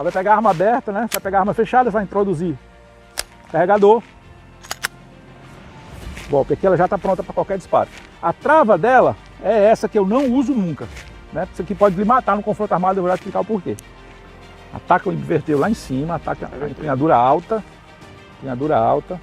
Vai pegar a arma aberta, né? Vai pegar a arma fechada, vai introduzir carregador. Bom, porque ela já está pronta para qualquer disparo. A trava dela é essa que eu não uso nunca, né? Isso aqui pode lhe matar no confronto armado, eu vou explicar o porquê. Ataca o inverteu lá em cima, ataca a empunhadura alta. Empunhadura alta.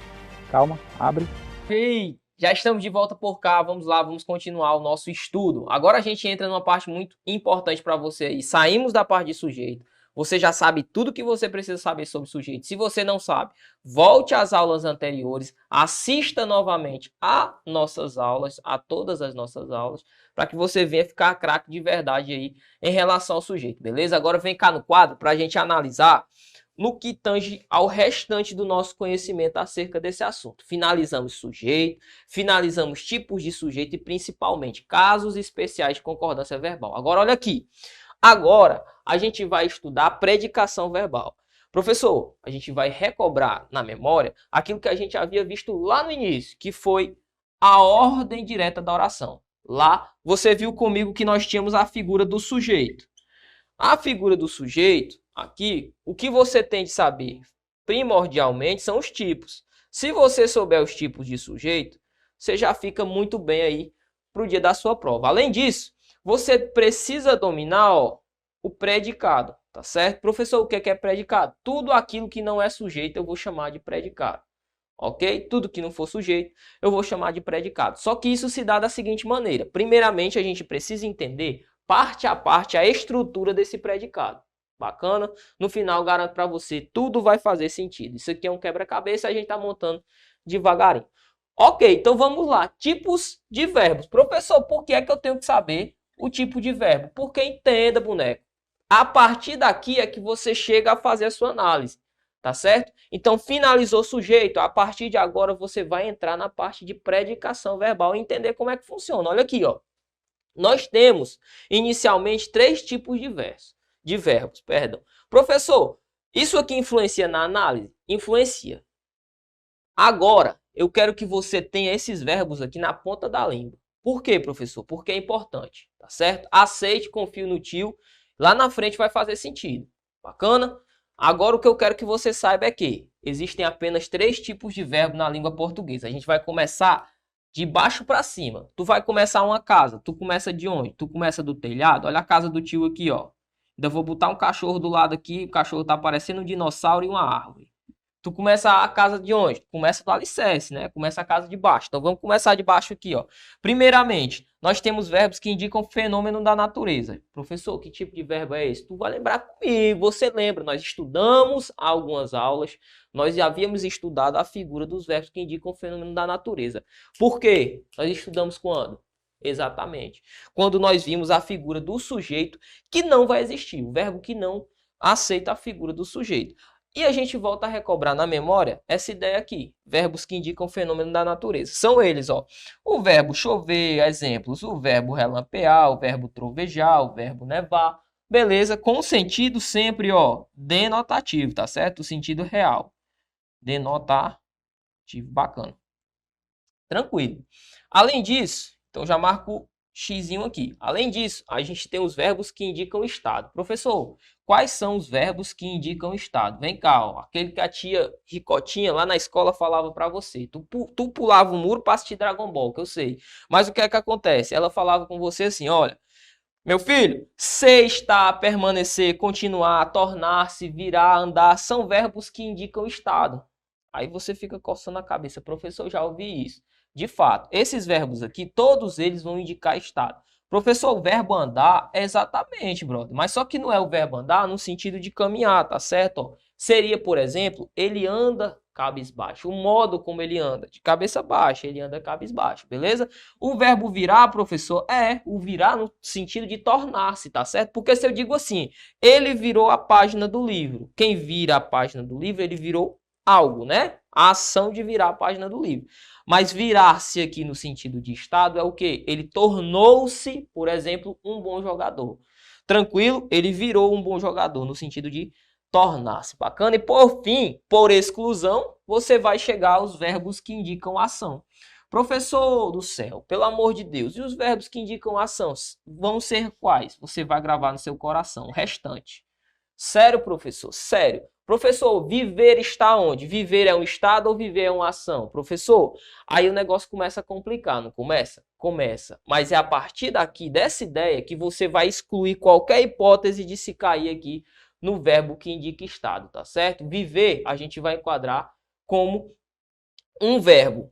Calma, abre. Ei, já estamos de volta por cá, vamos lá, vamos continuar o nosso estudo. Agora a gente entra numa parte muito importante para você aí. Saímos da parte de sujeito. Você já sabe tudo que você precisa saber sobre sujeito. Se você não sabe, volte às aulas anteriores, assista novamente a nossas aulas, a todas as nossas aulas, para que você venha ficar craque de verdade aí em relação ao sujeito, beleza? Agora vem cá no quadro para a gente analisar no que tange ao restante do nosso conhecimento acerca desse assunto. Finalizamos sujeito, finalizamos tipos de sujeito e principalmente casos especiais de concordância verbal. Agora olha aqui, agora a gente vai estudar predicação verbal. Professor, a gente vai recobrar na memória aquilo que a gente havia visto lá no início, que foi a ordem direta da oração. Lá você viu comigo que nós tínhamos a figura do sujeito. A figura do sujeito, aqui, o que você tem de saber primordialmente são os tipos. Se você souber os tipos de sujeito, você já fica muito bem aí para o dia da sua prova. Além disso, você precisa dominar, ó, o predicado, tá certo? Professor, o que é predicado? Tudo aquilo que não é sujeito eu vou chamar de predicado, ok? Tudo que não for sujeito eu vou chamar de predicado. Só que isso se dá da seguinte maneira. Primeiramente, a gente precisa entender parte a parte a estrutura desse predicado. Bacana? No final, garanto para você, tudo vai fazer sentido. Isso aqui é um quebra-cabeça, a gente está montando devagarinho. Ok, então vamos lá. Tipos de verbos. Professor, por que é que eu tenho que saber o tipo de verbo? Porque entenda, boneco. A partir daqui é que você chega a fazer a sua análise. Tá certo? Então, finalizou o sujeito. A partir de agora, você vai entrar na parte de predicação verbal e entender como é que funciona. Olha aqui, ó. Nós temos, inicialmente, três tipos de verbos. Professor, isso aqui influencia na análise? Influencia. Agora, eu quero que você tenha esses verbos aqui na ponta da língua. Por quê, professor? Porque é importante, tá certo? Aceite, confio no tio. Lá na frente vai fazer sentido. Bacana? Agora, o que eu quero que você saiba é que existem apenas três tipos de verbo na língua portuguesa. A gente vai começar de baixo para cima. Tu vai começar uma casa. Tu começa de onde? Tu começa do telhado. Olha a casa do tio aqui, ó. Ainda vou botar um cachorro do lado aqui. O cachorro tá parecendo um dinossauro e uma árvore. Tu começa a casa de onde? Tu começa do alicerce, né? Começa a casa de baixo. Então vamos começar de baixo aqui, ó. Primeiramente, nós temos verbos que indicam fenômeno da natureza. Professor, que tipo de verbo é esse? Tu vai lembrar comigo. Você lembra? Nós estudamos algumas aulas. Nós já havíamos estudado a figura dos verbos que indicam fenômeno da natureza. Por quê? Nós estudamos quando? Exatamente. Quando nós vimos a figura do sujeito que não vai existir. O verbo que não aceita a figura do sujeito. E a gente volta a recobrar na memória essa ideia aqui. Verbos que indicam fenômeno da natureza. São eles, ó. O verbo chover, exemplos. O verbo relampear, o verbo trovejar, o verbo nevar. Beleza? Com o sentido sempre, ó, denotativo, tá certo? O sentido real. Denotativo. Bacana. Tranquilo. Além disso, então já marco xizinho aqui. Além disso, a gente tem os verbos que indicam estado. Professor, quais são os verbos que indicam estado? Vem cá, ó, aquele que a tia Ricotinha lá na escola falava para você. Tu pulava o muro para assistir Dragon Ball, que eu sei. Mas o que é que acontece? Ela falava com você assim, olha, meu filho, ser, estar, permanecer, continuar, tornar-se, virar, andar, são verbos que indicam estado. Aí você fica coçando a cabeça. Professor, eu já ouvi isso. De fato, esses verbos aqui, todos eles vão indicar estado. Professor, o verbo andar é exatamente, brother. Mas só que não é o verbo andar no sentido de caminhar, tá certo? Ó, seria, por exemplo, ele anda cabisbaixo. O modo como ele anda, de cabeça baixa, ele anda cabisbaixo, beleza? O verbo virar, professor, é o virar no sentido de tornar-se, tá certo? Porque se eu digo assim, ele virou a página do livro. Quem vira a página do livro, ele virou algo, né? A ação de virar a página do livro. Mas virar-se aqui no sentido de estado é o quê? Ele tornou-se, por exemplo, um bom jogador. Tranquilo? Ele virou um bom jogador no sentido de tornar-se. Bacana? E por fim, por exclusão, você vai chegar aos verbos que indicam ação. Professor do céu, pelo amor de Deus, e os verbos que indicam ação vão ser quais? Você vai gravar no seu coração, o restante. Sério, professor? Sério. Professor, viver está onde? Viver é um estado ou viver é uma ação? Professor, aí o negócio começa a complicar, não começa? Começa. Mas é a partir daqui, dessa ideia, que você vai excluir qualquer hipótese de se cair aqui no verbo que indica estado, tá certo? Viver, a gente vai enquadrar como um verbo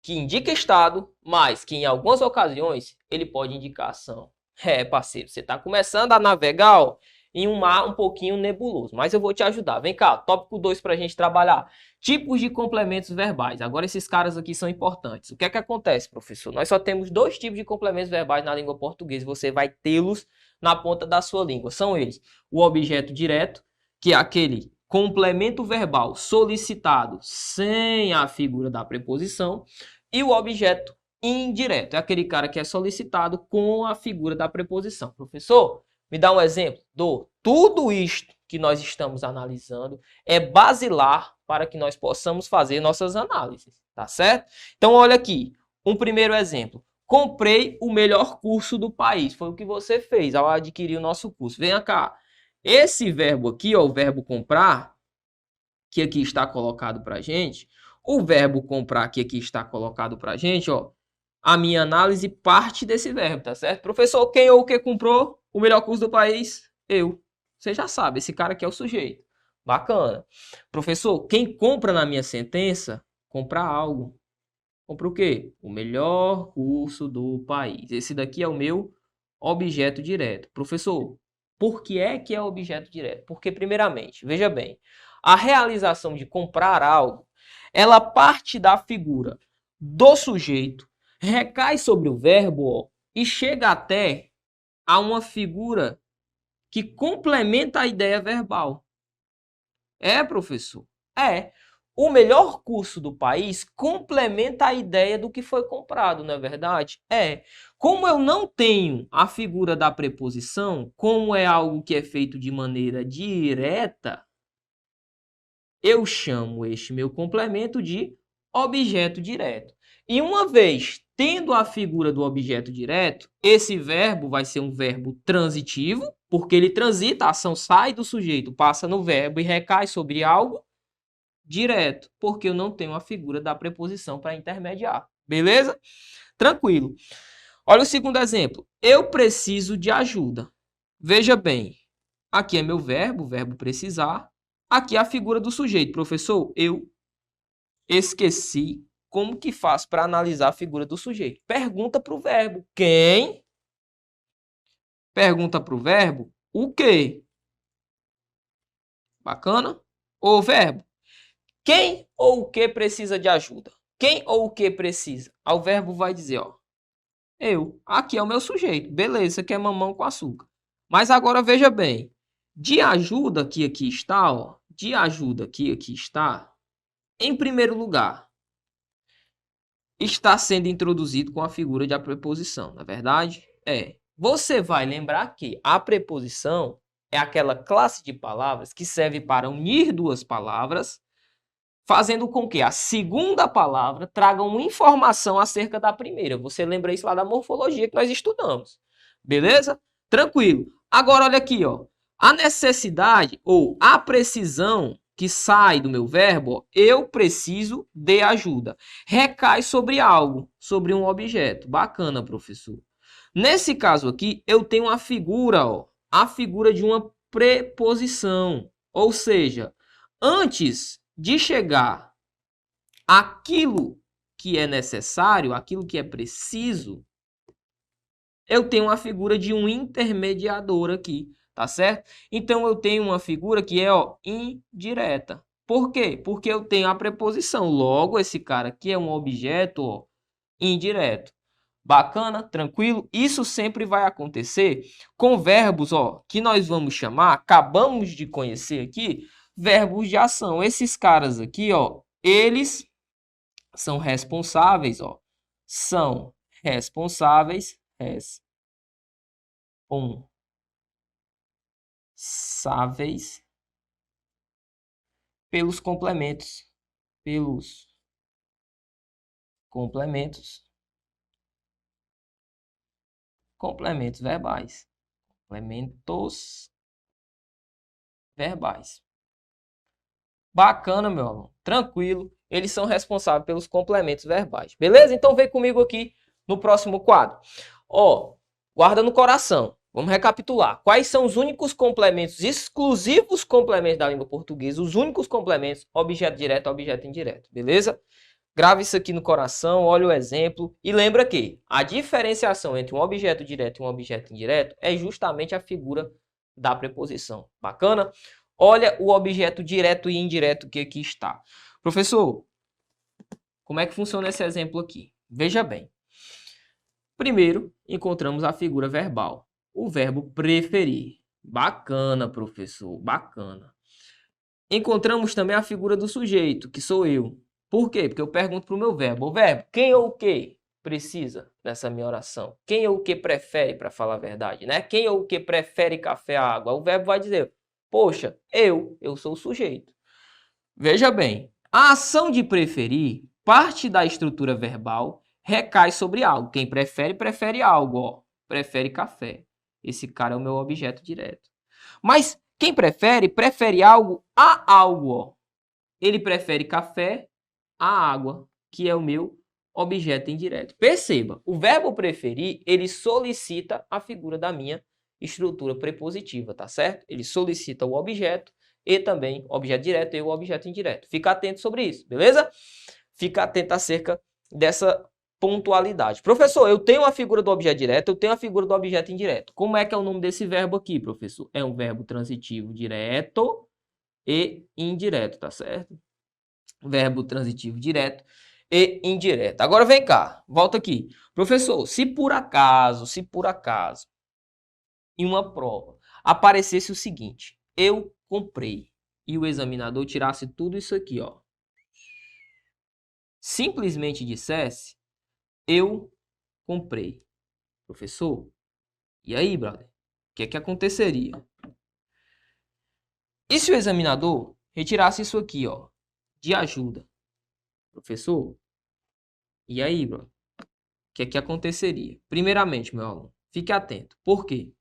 que indica estado, mas que em algumas ocasiões ele pode indicar ação. É, parceiro, você está começando a navegar, ó, em um mar um pouquinho nebuloso, mas eu vou te ajudar. Vem cá, tópico 2 para a gente trabalhar. Tipos de complementos verbais. Agora esses caras aqui são importantes. O que é que acontece, professor? Nós só temos 2 tipos de complementos verbais na língua portuguesa. Você vai tê-los na ponta da sua língua. São eles: o objeto direto, que é aquele complemento verbal solicitado sem a figura da preposição, e o objeto indireto, é aquele cara que é solicitado com a figura da preposição. Professor, me dá um exemplo? Tudo isto que nós estamos analisando é basilar para que nós possamos fazer nossas análises, tá certo? Então, olha aqui, um primeiro exemplo. Comprei o melhor curso do país. Foi o que você fez ao adquirir o nosso curso. Venha cá. Esse verbo aqui, ó, o verbo comprar, que aqui está colocado para a gente, o verbo comprar que aqui está colocado para a gente, ó, a minha análise parte desse verbo, tá certo? Professor, quem ou o que comprou o melhor curso do país? Eu. Você já sabe, esse cara aqui é o sujeito. Bacana. Professor, quem compra na minha sentença, compra algo. Compra o quê? O melhor curso do país. Esse daqui é o meu objeto direto. Professor, por que é objeto direto? Porque, primeiramente, veja bem, a realização de comprar algo, ela parte da figura do sujeito, recai sobre o verbo, ó, e chega até a uma figura que complementa a ideia verbal. É, professor? É. O melhor curso do país complementa a ideia do que foi comprado, não é verdade? É. Como eu não tenho a figura da preposição, como é algo que é feito de maneira direta, eu chamo este meu complemento de objeto direto. E uma vez tendo a figura do objeto direto, esse verbo vai ser um verbo transitivo, porque ele transita, a ação sai do sujeito, passa no verbo e recai sobre algo direto, porque eu não tenho a figura da preposição para intermediar. Beleza? Tranquilo. Olha o segundo exemplo. Eu preciso de ajuda. Veja bem, aqui é meu verbo, o verbo precisar. Aqui é a figura do sujeito. Professor, eu esqueci como que faço para analisar a figura do sujeito. Pergunta para o verbo. Quem? Pergunta para o verbo o quê? Bacana? O verbo. Quem ou o que precisa de ajuda? Quem ou o que precisa? Aí o verbo vai dizer, ó, eu. Aqui é o meu sujeito. Beleza, quer mamão com açúcar. Mas agora veja bem. De ajuda que aqui está, ó. De ajuda que aqui está. Em primeiro lugar, está sendo introduzido com a figura de a preposição, na verdade? É. Você vai lembrar que a preposição é aquela classe de palavras que serve para unir duas palavras, fazendo com que a segunda palavra traga uma informação acerca da primeira. Você lembra isso lá da morfologia que nós estudamos. Beleza? Tranquilo. Agora olha aqui, ó. A necessidade ou a precisão que sai do meu verbo, ó, eu preciso de ajuda, recai sobre algo, sobre um objeto. Bacana, professor. Nesse caso aqui, eu tenho a figura, ó, a figura de uma preposição. Ou seja, antes de chegar àquilo que é necessário, aquilo que é preciso, eu tenho uma figura de um intermediador aqui, tá certo? Então, eu tenho uma figura que é, ó, indireta. Por quê? Porque eu tenho a preposição. Logo, esse cara aqui é um objeto, ó, indireto. Bacana? Tranquilo? Isso sempre vai acontecer com verbos, ó, que nós vamos chamar, acabamos de conhecer aqui, verbos de ação. Esses caras aqui, ó, eles são responsáveis, ó, são responsáveis pelos complementos, pelos complementos verbais, complementos verbais. Bacana, meu aluno. Tranquilo. Eles são responsáveis pelos complementos verbais. Beleza? Então vem comigo aqui no próximo quadro. Ó, guarda no coração. Vamos recapitular. Quais são os únicos complementos, exclusivos complementos da língua portuguesa? Os únicos complementos, objeto direto, objeto indireto. Beleza? Grave isso aqui no coração, olha o exemplo. E lembra que a diferenciação entre um objeto direto e um objeto indireto é justamente a figura da preposição. Bacana? Olha o objeto direto e indireto que aqui está. Professor, como é que funciona esse exemplo aqui? Veja bem. Primeiro, encontramos a figura verbal. O verbo preferir. Bacana, professor, bacana. Encontramos também a figura do sujeito, que sou eu. Por quê? Porque eu pergunto para o meu verbo. O verbo, quem ou o que precisa nessa minha oração? Quem ou o que prefere, para falar a verdade, né? Quem ou o que prefere café à água? O verbo vai dizer, poxa, eu sou o sujeito. Veja bem, a ação de preferir, parte da estrutura verbal, recai sobre algo. Quem prefere, prefere algo, ó. Prefere café. Esse cara é o meu objeto direto. Mas quem prefere, prefere algo a algo, ó. Ele prefere café a água, que é o meu objeto indireto. Perceba, o verbo preferir, ele solicita a figura da minha estrutura prepositiva, tá certo? Ele solicita o objeto e também o objeto direto e o objeto indireto. Fica atento sobre isso, beleza? Fica atento acerca dessa pontualidade. Professor, eu tenho a figura do objeto direto, eu tenho a figura do objeto indireto. Como é que é o nome desse verbo aqui, professor? É um verbo transitivo direto e indireto, tá certo? Verbo transitivo direto e indireto. Agora vem cá, volta aqui. Professor, se por acaso, em uma prova, aparecesse o seguinte, eu comprei, e o examinador tirasse tudo isso aqui, ó. Simplesmente dissesse, eu comprei. Professor, e aí, brother? O que é que aconteceria? E se o examinador retirasse isso aqui, ó, de ajuda? Professor, e aí, brother? O que é que aconteceria? Primeiramente, meu aluno, fique atento. Por quê?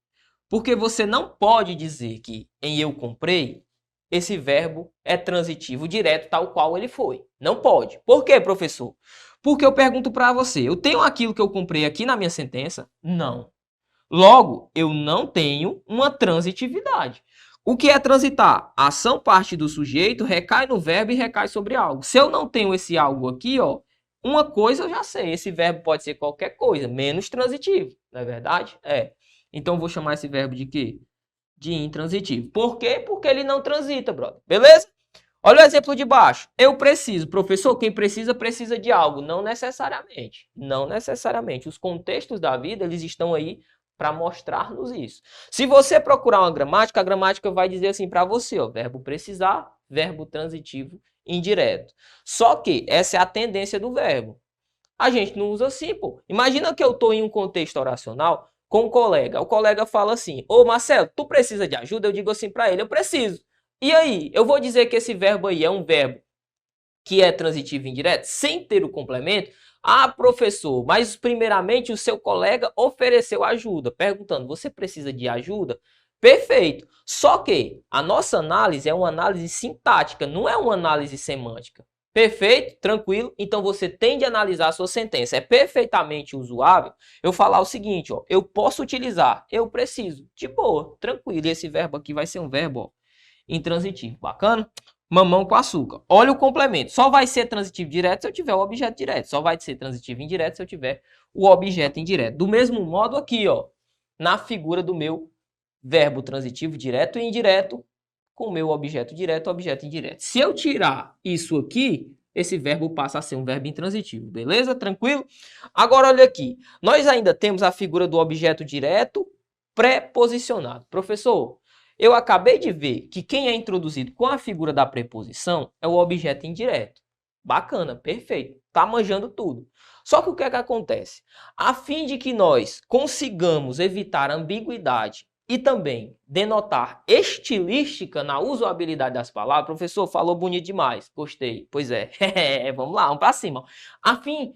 Porque você não pode dizer que em eu comprei, esse verbo é transitivo direto tal qual ele foi. Não pode. Por quê, professor? Porque eu pergunto para você, eu tenho aquilo que eu comprei aqui na minha sentença? Não. Logo, eu não tenho uma transitividade. O que é transitar? A ação parte do sujeito, recai no verbo e recai sobre algo. Se eu não tenho esse algo aqui, ó, uma coisa eu já sei, esse verbo pode ser qualquer coisa, menos transitivo, não é verdade? É. Então, eu vou chamar esse verbo de quê? De intransitivo. Por quê? Porque ele não transita, brother. Beleza? Olha o exemplo de baixo. Eu preciso. Professor, quem precisa, precisa de algo. Não necessariamente. Não necessariamente. Os contextos da vida, eles estão aí para mostrar-nos isso. Se você procurar uma gramática, a gramática vai dizer assim para você, ó, verbo precisar, verbo transitivo indireto. Só que essa é a tendência do verbo. A gente não usa assim, pô. Imagina que eu estou em um contexto oracional com um colega. O colega fala assim, ô Marcelo, tu precisa de ajuda? Eu digo assim para ele, eu preciso. E aí, eu vou dizer que esse verbo aí é um verbo que é transitivo indireto, sem ter o complemento? Ah, professor, mas primeiramente o seu colega ofereceu ajuda, perguntando, você precisa de ajuda? Perfeito. Só que a nossa análise é uma análise sintática, não é uma análise semântica. Perfeito? Tranquilo? Então você tem de analisar a sua sentença. É perfeitamente usuável eu falar o seguinte, ó, eu posso utilizar, eu preciso. De boa, tranquilo. E esse verbo aqui vai ser um verbo, ó, intransitivo. Bacana? Mamão com açúcar. Olha o complemento. Só vai ser transitivo direto se eu tiver o objeto direto. Só vai ser transitivo indireto se eu tiver o objeto indireto. Do mesmo modo aqui, ó, na figura do meu verbo transitivo direto e indireto, com o meu objeto direto, objeto indireto. Se eu tirar isso aqui, esse verbo passa a ser um verbo intransitivo. Beleza? Tranquilo? Agora, olha aqui. Nós ainda temos a figura do objeto direto preposicionado. Professor, eu acabei de ver que quem é introduzido com a figura da preposição é o objeto indireto. Bacana, perfeito. Tá manjando tudo. Só que o que é que acontece? A fim de que nós consigamos evitar ambiguidade e também denotar estilística na usabilidade das palavras, professor, falou bonito demais, gostei, pois é, vamos lá, vamos para cima. A fim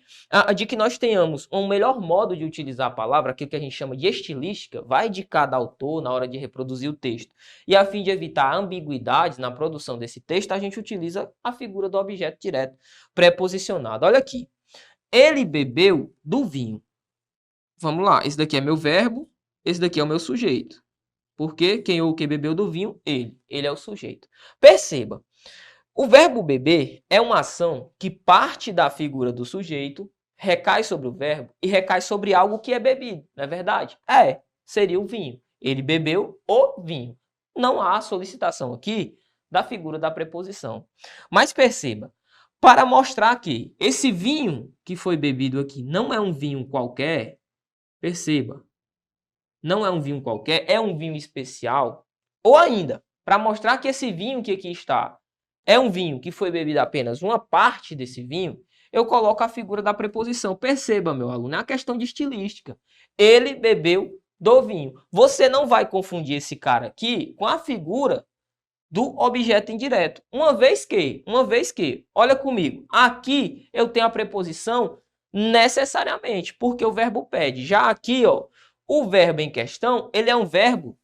de que nós tenhamos um melhor modo de utilizar a palavra, aquilo que a gente chama de estilística, vai de cada autor na hora de reproduzir o texto. E a fim de evitar ambiguidades na produção desse texto, a gente utiliza a figura do objeto direto preposicionado. Olha aqui, ele bebeu do vinho. Vamos lá, esse daqui é meu verbo, esse daqui é o meu sujeito. Porque quem ou que bebeu do vinho? Ele é o sujeito. Perceba, o verbo beber é uma ação que parte da figura do sujeito, recai sobre o verbo e recai sobre algo que é bebido, não é verdade? Seria o vinho. Ele bebeu o vinho. Não há solicitação aqui da figura da preposição. Mas perceba, para mostrar que esse vinho que foi bebido aqui não é um vinho qualquer, perceba, não é um vinho qualquer, é um vinho especial. Ou ainda, para mostrar que esse vinho que aqui está é um vinho que foi bebido apenas uma parte desse vinho, eu coloco a figura da preposição. Perceba, meu aluno, é uma questão de estilística. Ele bebeu do vinho. Você não vai confundir esse cara aqui com a figura do objeto indireto. Uma vez que, olha comigo, aqui eu tenho a preposição necessariamente, porque o verbo pede. Já aqui, ó, o verbo em questão, ele é um verbo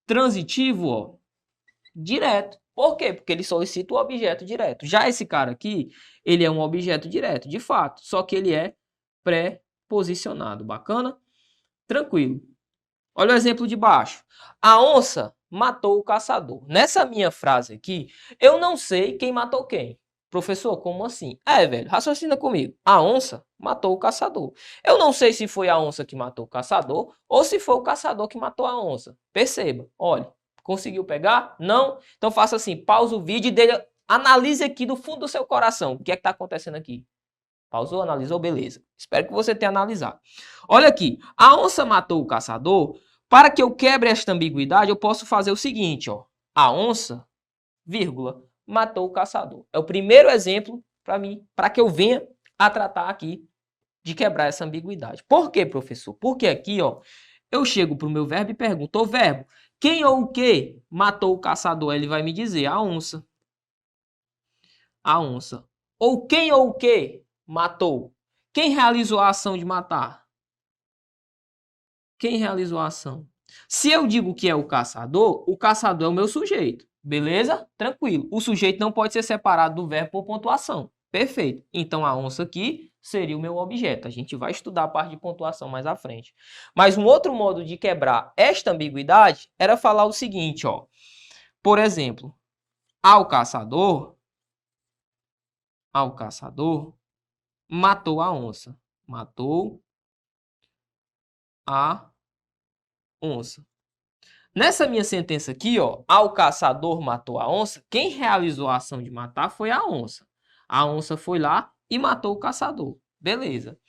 transitivo, ó, direto. Por quê? Porque ele solicita o objeto direto. Já esse cara aqui, ele é um objeto direto, de fato, só que ele é preposicionado. Bacana? Tranquilo. Olha o exemplo de baixo. A onça matou o caçador. Nessa minha frase aqui, eu não sei quem matou quem. Professor, como assim? Velho, raciocina comigo. A onça matou o caçador. Eu não sei se foi a onça que matou o caçador ou se foi o caçador que matou a onça. Perceba, olha, conseguiu pegar? Não? Então faça assim, pausa o vídeo e analise aqui do fundo do seu coração. O que é que está acontecendo aqui? Pausou, analisou, beleza. Espero que você tenha analisado. Olha aqui, a onça matou o caçador. Para que eu quebre esta ambiguidade, eu posso fazer o seguinte, ó. A onça, vírgula, matou o caçador. É o primeiro exemplo para mim, para que eu venha a tratar aqui de quebrar essa ambiguidade. Por quê, professor? Porque aqui, ó, eu chego para o meu verbo e pergunto, ô verbo, quem ou o que matou o caçador? Ele vai me dizer, a onça. A onça. Ou quem ou o que matou? Quem realizou a ação de matar? Quem realizou a ação? Se eu digo que é o caçador é o meu sujeito. Beleza? Tranquilo. O sujeito não pode ser separado do verbo por pontuação. Perfeito. Então, a onça aqui seria o meu objeto. A gente vai estudar a parte de pontuação mais à frente. Mas um outro modo de quebrar esta ambiguidade era falar o seguinte, ó. Por exemplo, ao caçador matou a onça. Matou a onça. Nessa minha sentença aqui, ó, ao caçador matou a onça, quem realizou a ação de matar foi a onça. A onça foi lá e matou o caçador. Beleza.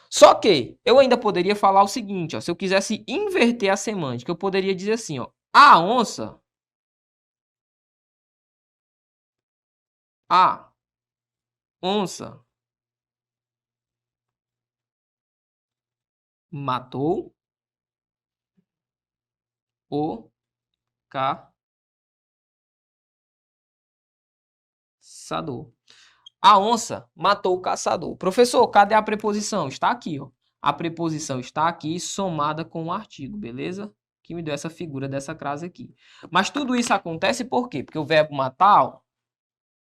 Só que eu ainda poderia falar o seguinte, ó, se eu quisesse inverter a semântica, eu poderia dizer assim, ó, a onça matou o caçador. A onça matou o caçador. Professor, cadê a preposição? Está aqui, ó. A preposição está aqui somada com o artigo, beleza? Que me deu essa figura dessa crase aqui. Mas tudo isso acontece por quê? Porque o verbo matar, ó,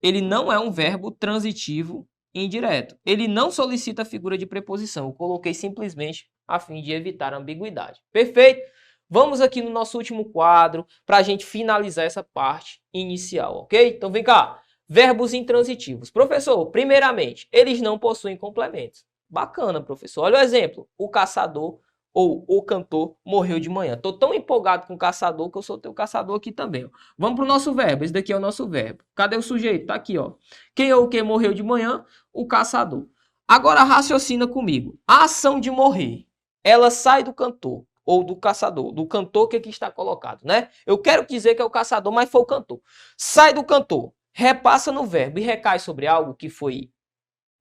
ele não é um verbo transitivo indireto. Ele não solicita a figura de preposição. Eu coloquei simplesmente a fim de evitar a ambiguidade. Perfeito? Vamos aqui no nosso último quadro para a gente finalizar essa parte inicial, ok? Então vem cá. Verbos intransitivos. Professor, primeiramente, eles não possuem complementos. Bacana, professor. Olha o exemplo. O caçador ou o cantor morreu de manhã. Estou tão empolgado com o caçador que eu soltei o caçador aqui também. Ó. Vamos para o nosso verbo. Esse daqui é o nosso verbo. Cadê o sujeito? Está aqui, ó. Quem ou quem morreu de manhã? O caçador. Agora raciocina comigo. A ação de morrer, ela sai do cantor ou do caçador. Do cantor que aqui está colocado, né? Eu quero dizer que é o caçador, mas foi o cantor. Sai do cantor, repassa no verbo e recai sobre algo que foi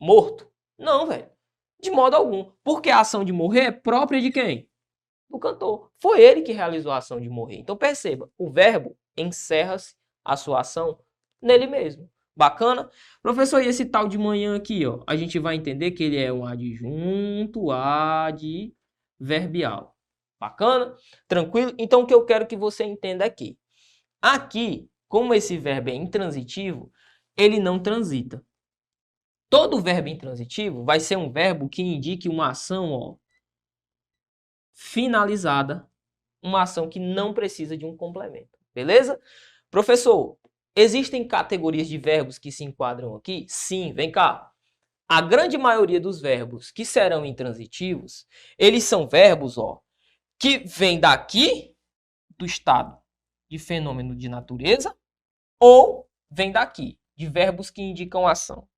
morto? Não, velho. De modo algum. Porque a ação de morrer é própria de quem? do cantor. Foi ele que realizou a ação de morrer. Então perceba, o verbo encerra-se a sua ação nele mesmo. Bacana? Professor, e esse tal de manhã aqui, ó, a gente vai entender que ele é um adjunto adverbial. Bacana? Tranquilo? Então o que eu quero que você entenda aqui. Aqui, como esse verbo é intransitivo, ele não transita. Todo verbo intransitivo vai ser um verbo que indique uma ação, ó, finalizada, uma ação que não precisa de um complemento. Beleza? Professor, existem categorias de verbos que se enquadram aqui? Sim, vem cá. A grande maioria dos verbos que serão intransitivos, eles são verbos, ó, que vêm daqui do estado de fenômeno de natureza ou vêm daqui, de verbos que indicam ação.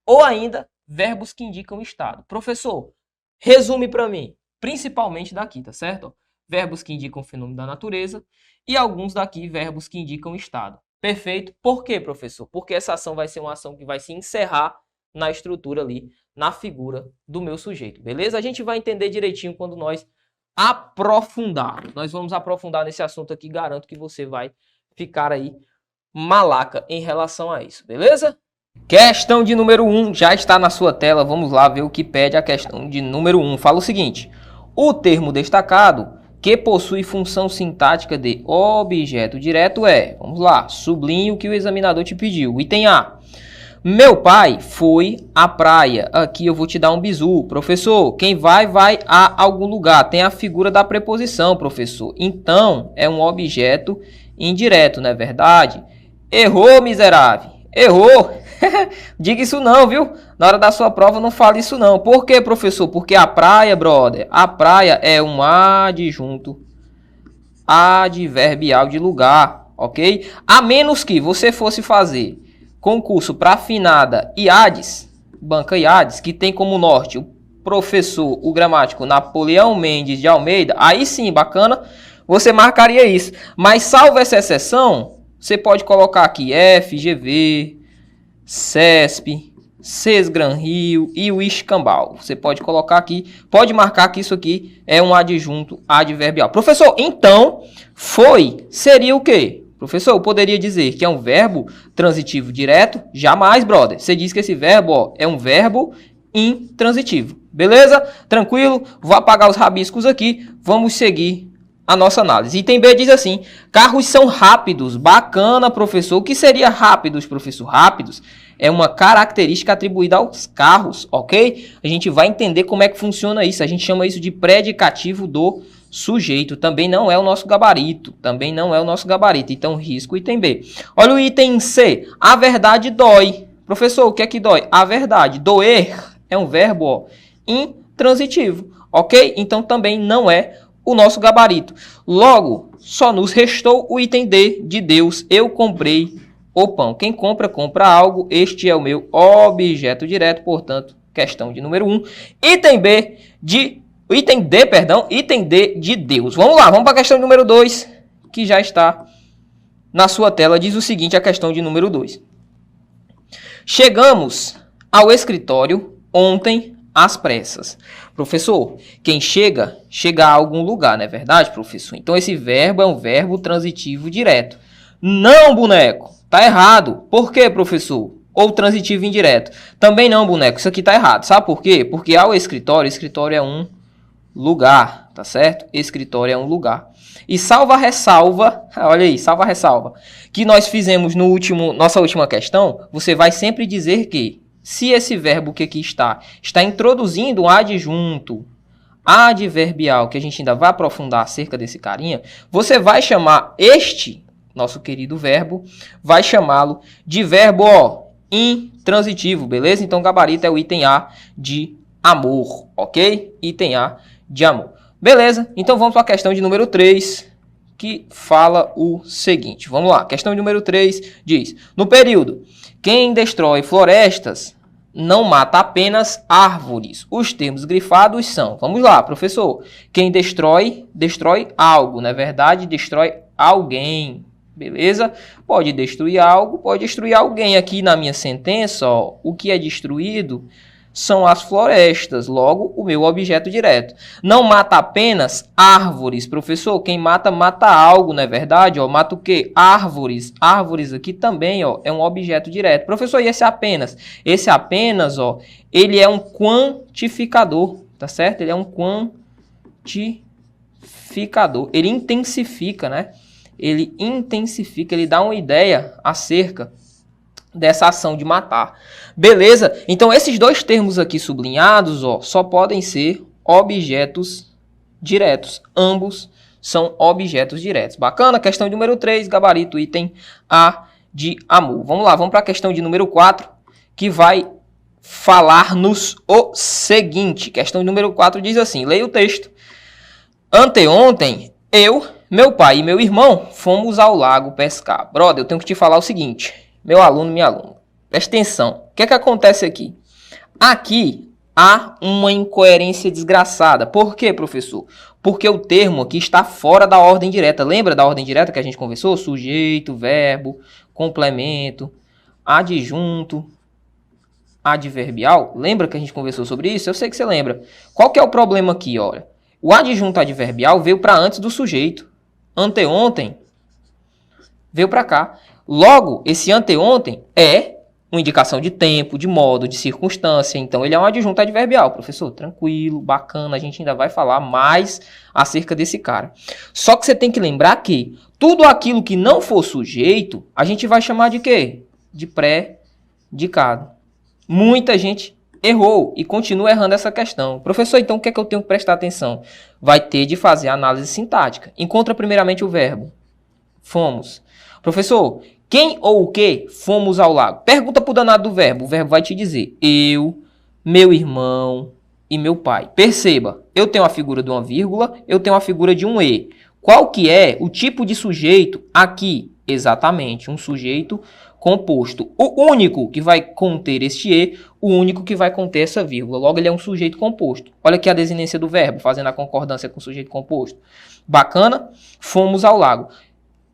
Ou ainda, verbos que indicam estado. Professor, resume para mim, principalmente daqui, tá certo? Verbos que indicam fenômeno da natureza e alguns daqui, verbos que indicam estado. Perfeito? Por quê, professor? Porque essa ação vai ser uma ação que vai se encerrar na estrutura ali, na figura do meu sujeito, beleza? A gente vai entender direitinho quando nós aprofundarmos. Nós vamos aprofundar nesse assunto aqui, garanto que você vai ficar aí malaca em relação a isso, beleza? Questão de número 1 já está na sua tela. Vamos lá ver o que pede a questão de número 1. Fala o seguinte: o termo destacado que possui função sintática de objeto direto é, vamos lá, sublinhe o que o examinador te pediu. Item A. Meu pai foi à praia. Aqui eu vou te dar um bizu. Professor, quem vai a algum lugar. Tem a figura da preposição, professor. Então, é um objeto indireto, não é verdade? Errou, miserável. Errou. Diga isso não, viu? Na hora da sua prova não fale isso não. Por quê, professor? Porque a praia, brother, a praia é um adjunto adverbial de lugar, ok? A menos que você fosse fazer concurso para afinada IADES, banca IADES, que tem como norte o professor, o gramático Napoleão Mendes de Almeida, aí sim, bacana, você marcaria isso. Mas salvo essa exceção, você pode colocar aqui FGV, CESP, Sesgran Rio e o Escambau. Você pode colocar aqui, pode marcar que isso aqui é um adjunto adverbial. Professor, então, foi, seria o quê? Professor, eu poderia dizer que é um verbo transitivo direto? Jamais, brother. Você diz que esse verbo, ó, é um verbo intransitivo. Beleza? Tranquilo? Vou apagar os rabiscos aqui. Vamos seguir a nossa análise. Item B diz assim: carros são rápidos. Bacana, professor. O que seria rápidos, professor? Rápidos é uma característica atribuída aos carros, ok? A gente vai entender como é que funciona isso. A gente chama isso de predicativo do sujeito. Também não é o nosso gabarito. Também não é o nosso gabarito. Então, risco item B. Olha o item C. A verdade dói. Professor, o que é que dói? A verdade. Doer é um verbo, ó, intransitivo, ok? Então, também não é o nosso gabarito. Logo, só nos restou o item D de Deus. Eu comprei o pão. Quem compra, compra algo. Este é o meu objeto direto, portanto, questão de número 1. Item D de Deus. Vamos lá, vamos para a questão de número 2, que já está na sua tela. Diz o seguinte, a questão de número 2. Chegamos ao escritório ontem às pressas. Professor, quem chega a algum lugar, não é verdade, professor? Então esse verbo é um verbo transitivo direto. Não, boneco, tá errado. Por quê, professor? Ou transitivo indireto. Também não, boneco, isso aqui tá errado. Sabe por quê? Porque ao escritório é um lugar, tá certo? Escritório é um lugar. E salva ressalva, olha aí, salva ressalva, que nós fizemos no nossa última questão, você vai sempre dizer que se esse verbo que aqui está introduzindo um adjunto adverbial, que a gente ainda vai aprofundar acerca desse carinha, você vai chamar este, nosso querido verbo, vai chamá-lo de verbo, ó, intransitivo, beleza? Então, gabarito é o item A de amor, ok? Item A de amor. Beleza? Então, vamos para a questão de número 3, que fala o seguinte. Vamos lá. Questão de número 3 diz: no período, quem destrói florestas não mata apenas árvores. Os termos grifados são, vamos lá, professor. Quem destrói algo, na verdade, destrói alguém. Beleza? Pode destruir algo, pode destruir alguém. Aqui na minha sentença, ó, o que é destruído são as florestas, logo o meu objeto direto. Não mata apenas árvores, professor, quem mata, mata algo, não é verdade? Ó, mata o quê? Árvores. Árvores aqui também, ó, é um objeto direto. Professor, e esse apenas? Esse apenas, ó, ele é um quantificador, tá certo? Ele é um quantificador. Ele intensifica, né? Ele intensifica, ele dá uma ideia acerca dessa ação de matar. Beleza? Então, esses dois termos aqui sublinhados, ó, só podem ser objetos diretos. Ambos são objetos diretos. Bacana? Questão de número 3, gabarito, item A de amor. Vamos lá, vamos para a questão de número 4, que vai falar-nos o seguinte. Questão de número 4 diz assim, leia o texto. Anteontem, eu, meu pai e meu irmão fomos ao lago pescar. Brother, eu tenho que te falar o seguinte. Meu aluno, minha aluna, presta atenção. O que é que acontece aqui? Aqui há uma incoerência desgraçada. Por quê, professor? Porque o termo aqui está fora da ordem direta. Lembra da ordem direta que a gente conversou? Sujeito, verbo, complemento, adjunto, adverbial. Lembra que a gente conversou sobre isso? Eu sei que você lembra. Qual que é o problema aqui, olha? O adjunto adverbial veio para antes do sujeito. Anteontem veio para cá. Logo, esse anteontem é uma indicação de tempo, de modo, de circunstância. Então, ele é um adjunto adverbial. Professor, tranquilo, bacana. A gente ainda vai falar mais acerca desse cara. Só que você tem que lembrar que tudo aquilo que não for sujeito, a gente vai chamar de quê? De predicado. Muita gente errou e continua errando essa questão. Professor, então o que é que eu tenho que prestar atenção? Vai ter de fazer a análise sintática. Encontra primeiramente o verbo. Fomos. Professor, quem ou o que fomos ao lago? Pergunta para o danado do verbo. O verbo vai te dizer eu, meu irmão e meu pai. Perceba, eu tenho a figura de uma vírgula, eu tenho a figura de um e. Qual que é o tipo de sujeito aqui? Exatamente, um sujeito composto. O único que vai conter este e, o único que vai conter essa vírgula. Logo, ele é um sujeito composto. Olha aqui a desinência do verbo, fazendo a concordância com o sujeito composto. Bacana? Fomos ao lago.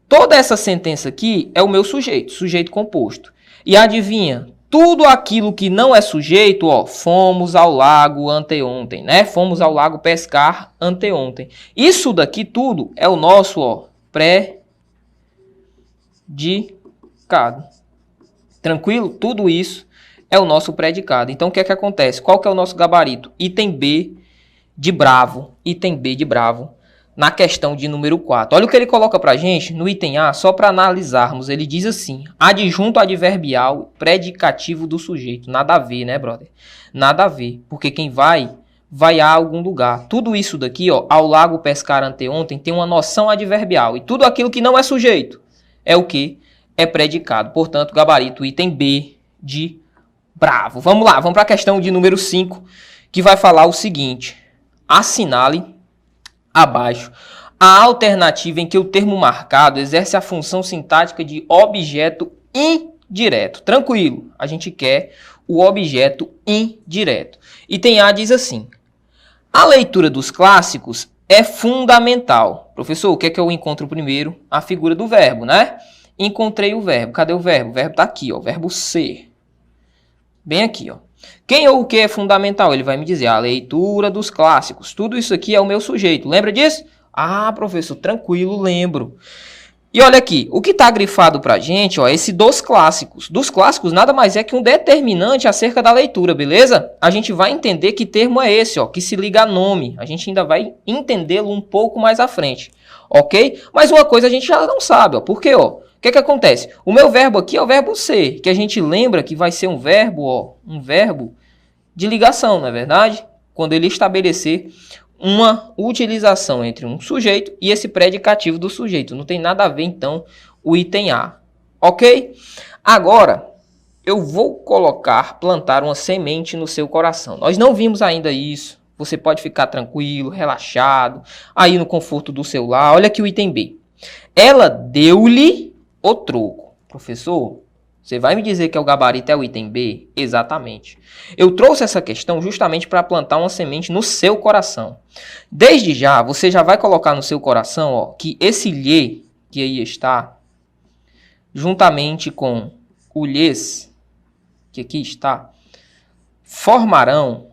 Toda essa sentença aqui é o meu sujeito, sujeito composto. E adivinha, tudo aquilo que não é sujeito, ó, fomos ao lago anteontem, né? Fomos ao lago pescar anteontem. Isso daqui tudo é o nosso, ó, predicado. Tranquilo? Tudo isso é o nosso predicado. Então, o que é que acontece? Qual que é o nosso gabarito? Item B de bravo. Item B de bravo. Na questão de número 4. Olha o que ele coloca pra gente no item A, só para analisarmos. Ele diz assim, adjunto adverbial predicativo do sujeito. Nada a ver, né, brother? Nada a ver, porque quem vai a algum lugar. Tudo isso daqui, ó, ao lago pescar anteontem, tem uma noção adverbial. E tudo aquilo que não é sujeito é o que? É predicado. Portanto, gabarito item B de bravo. Vamos lá, vamos para a questão de número 5, que vai falar o seguinte. Assinale abaixo a alternativa em que o termo marcado exerce a função sintática de objeto indireto. Tranquilo, a gente quer o objeto indireto. Item A diz assim, a leitura dos clássicos é fundamental. Professor, o que é que eu encontro primeiro? A figura do verbo, né? Encontrei o verbo. Cadê o verbo? O verbo está aqui, ó, verbo ser. Bem aqui, ó. Quem ou o que é fundamental? Ele vai me dizer a leitura dos clássicos. Tudo isso aqui é o meu sujeito. Lembra disso? Ah, professor, tranquilo, lembro. E olha aqui, o que está grifado para a gente, ó, é esse dos clássicos. Dos clássicos nada mais é que um determinante acerca da leitura, beleza? A gente vai entender que termo é esse, ó, que se liga a nome. A gente ainda vai entendê-lo um pouco mais à frente, ok? Mas uma coisa a gente já não sabe, ó, por quê, ó? O que é que acontece? O meu verbo aqui é o verbo ser, que a gente lembra que vai ser um verbo, ó, um verbo de ligação, não é verdade? Quando ele estabelecer uma utilização entre um sujeito e esse predicativo do sujeito. Não tem nada a ver, então, o item A, ok? Agora, eu vou plantar uma semente no seu coração. Nós não vimos ainda isso. Você pode ficar tranquilo, relaxado, aí no conforto do seu lar. Olha aqui o item B. Ela deu-lhe o troco. Professor, você vai me dizer que o gabarito é o item B? Exatamente. Eu trouxe essa questão justamente para plantar uma semente no seu coração. Desde já, você já vai colocar no seu coração, ó, que esse lhe, que aí está, juntamente com o lhes, que aqui está, formarão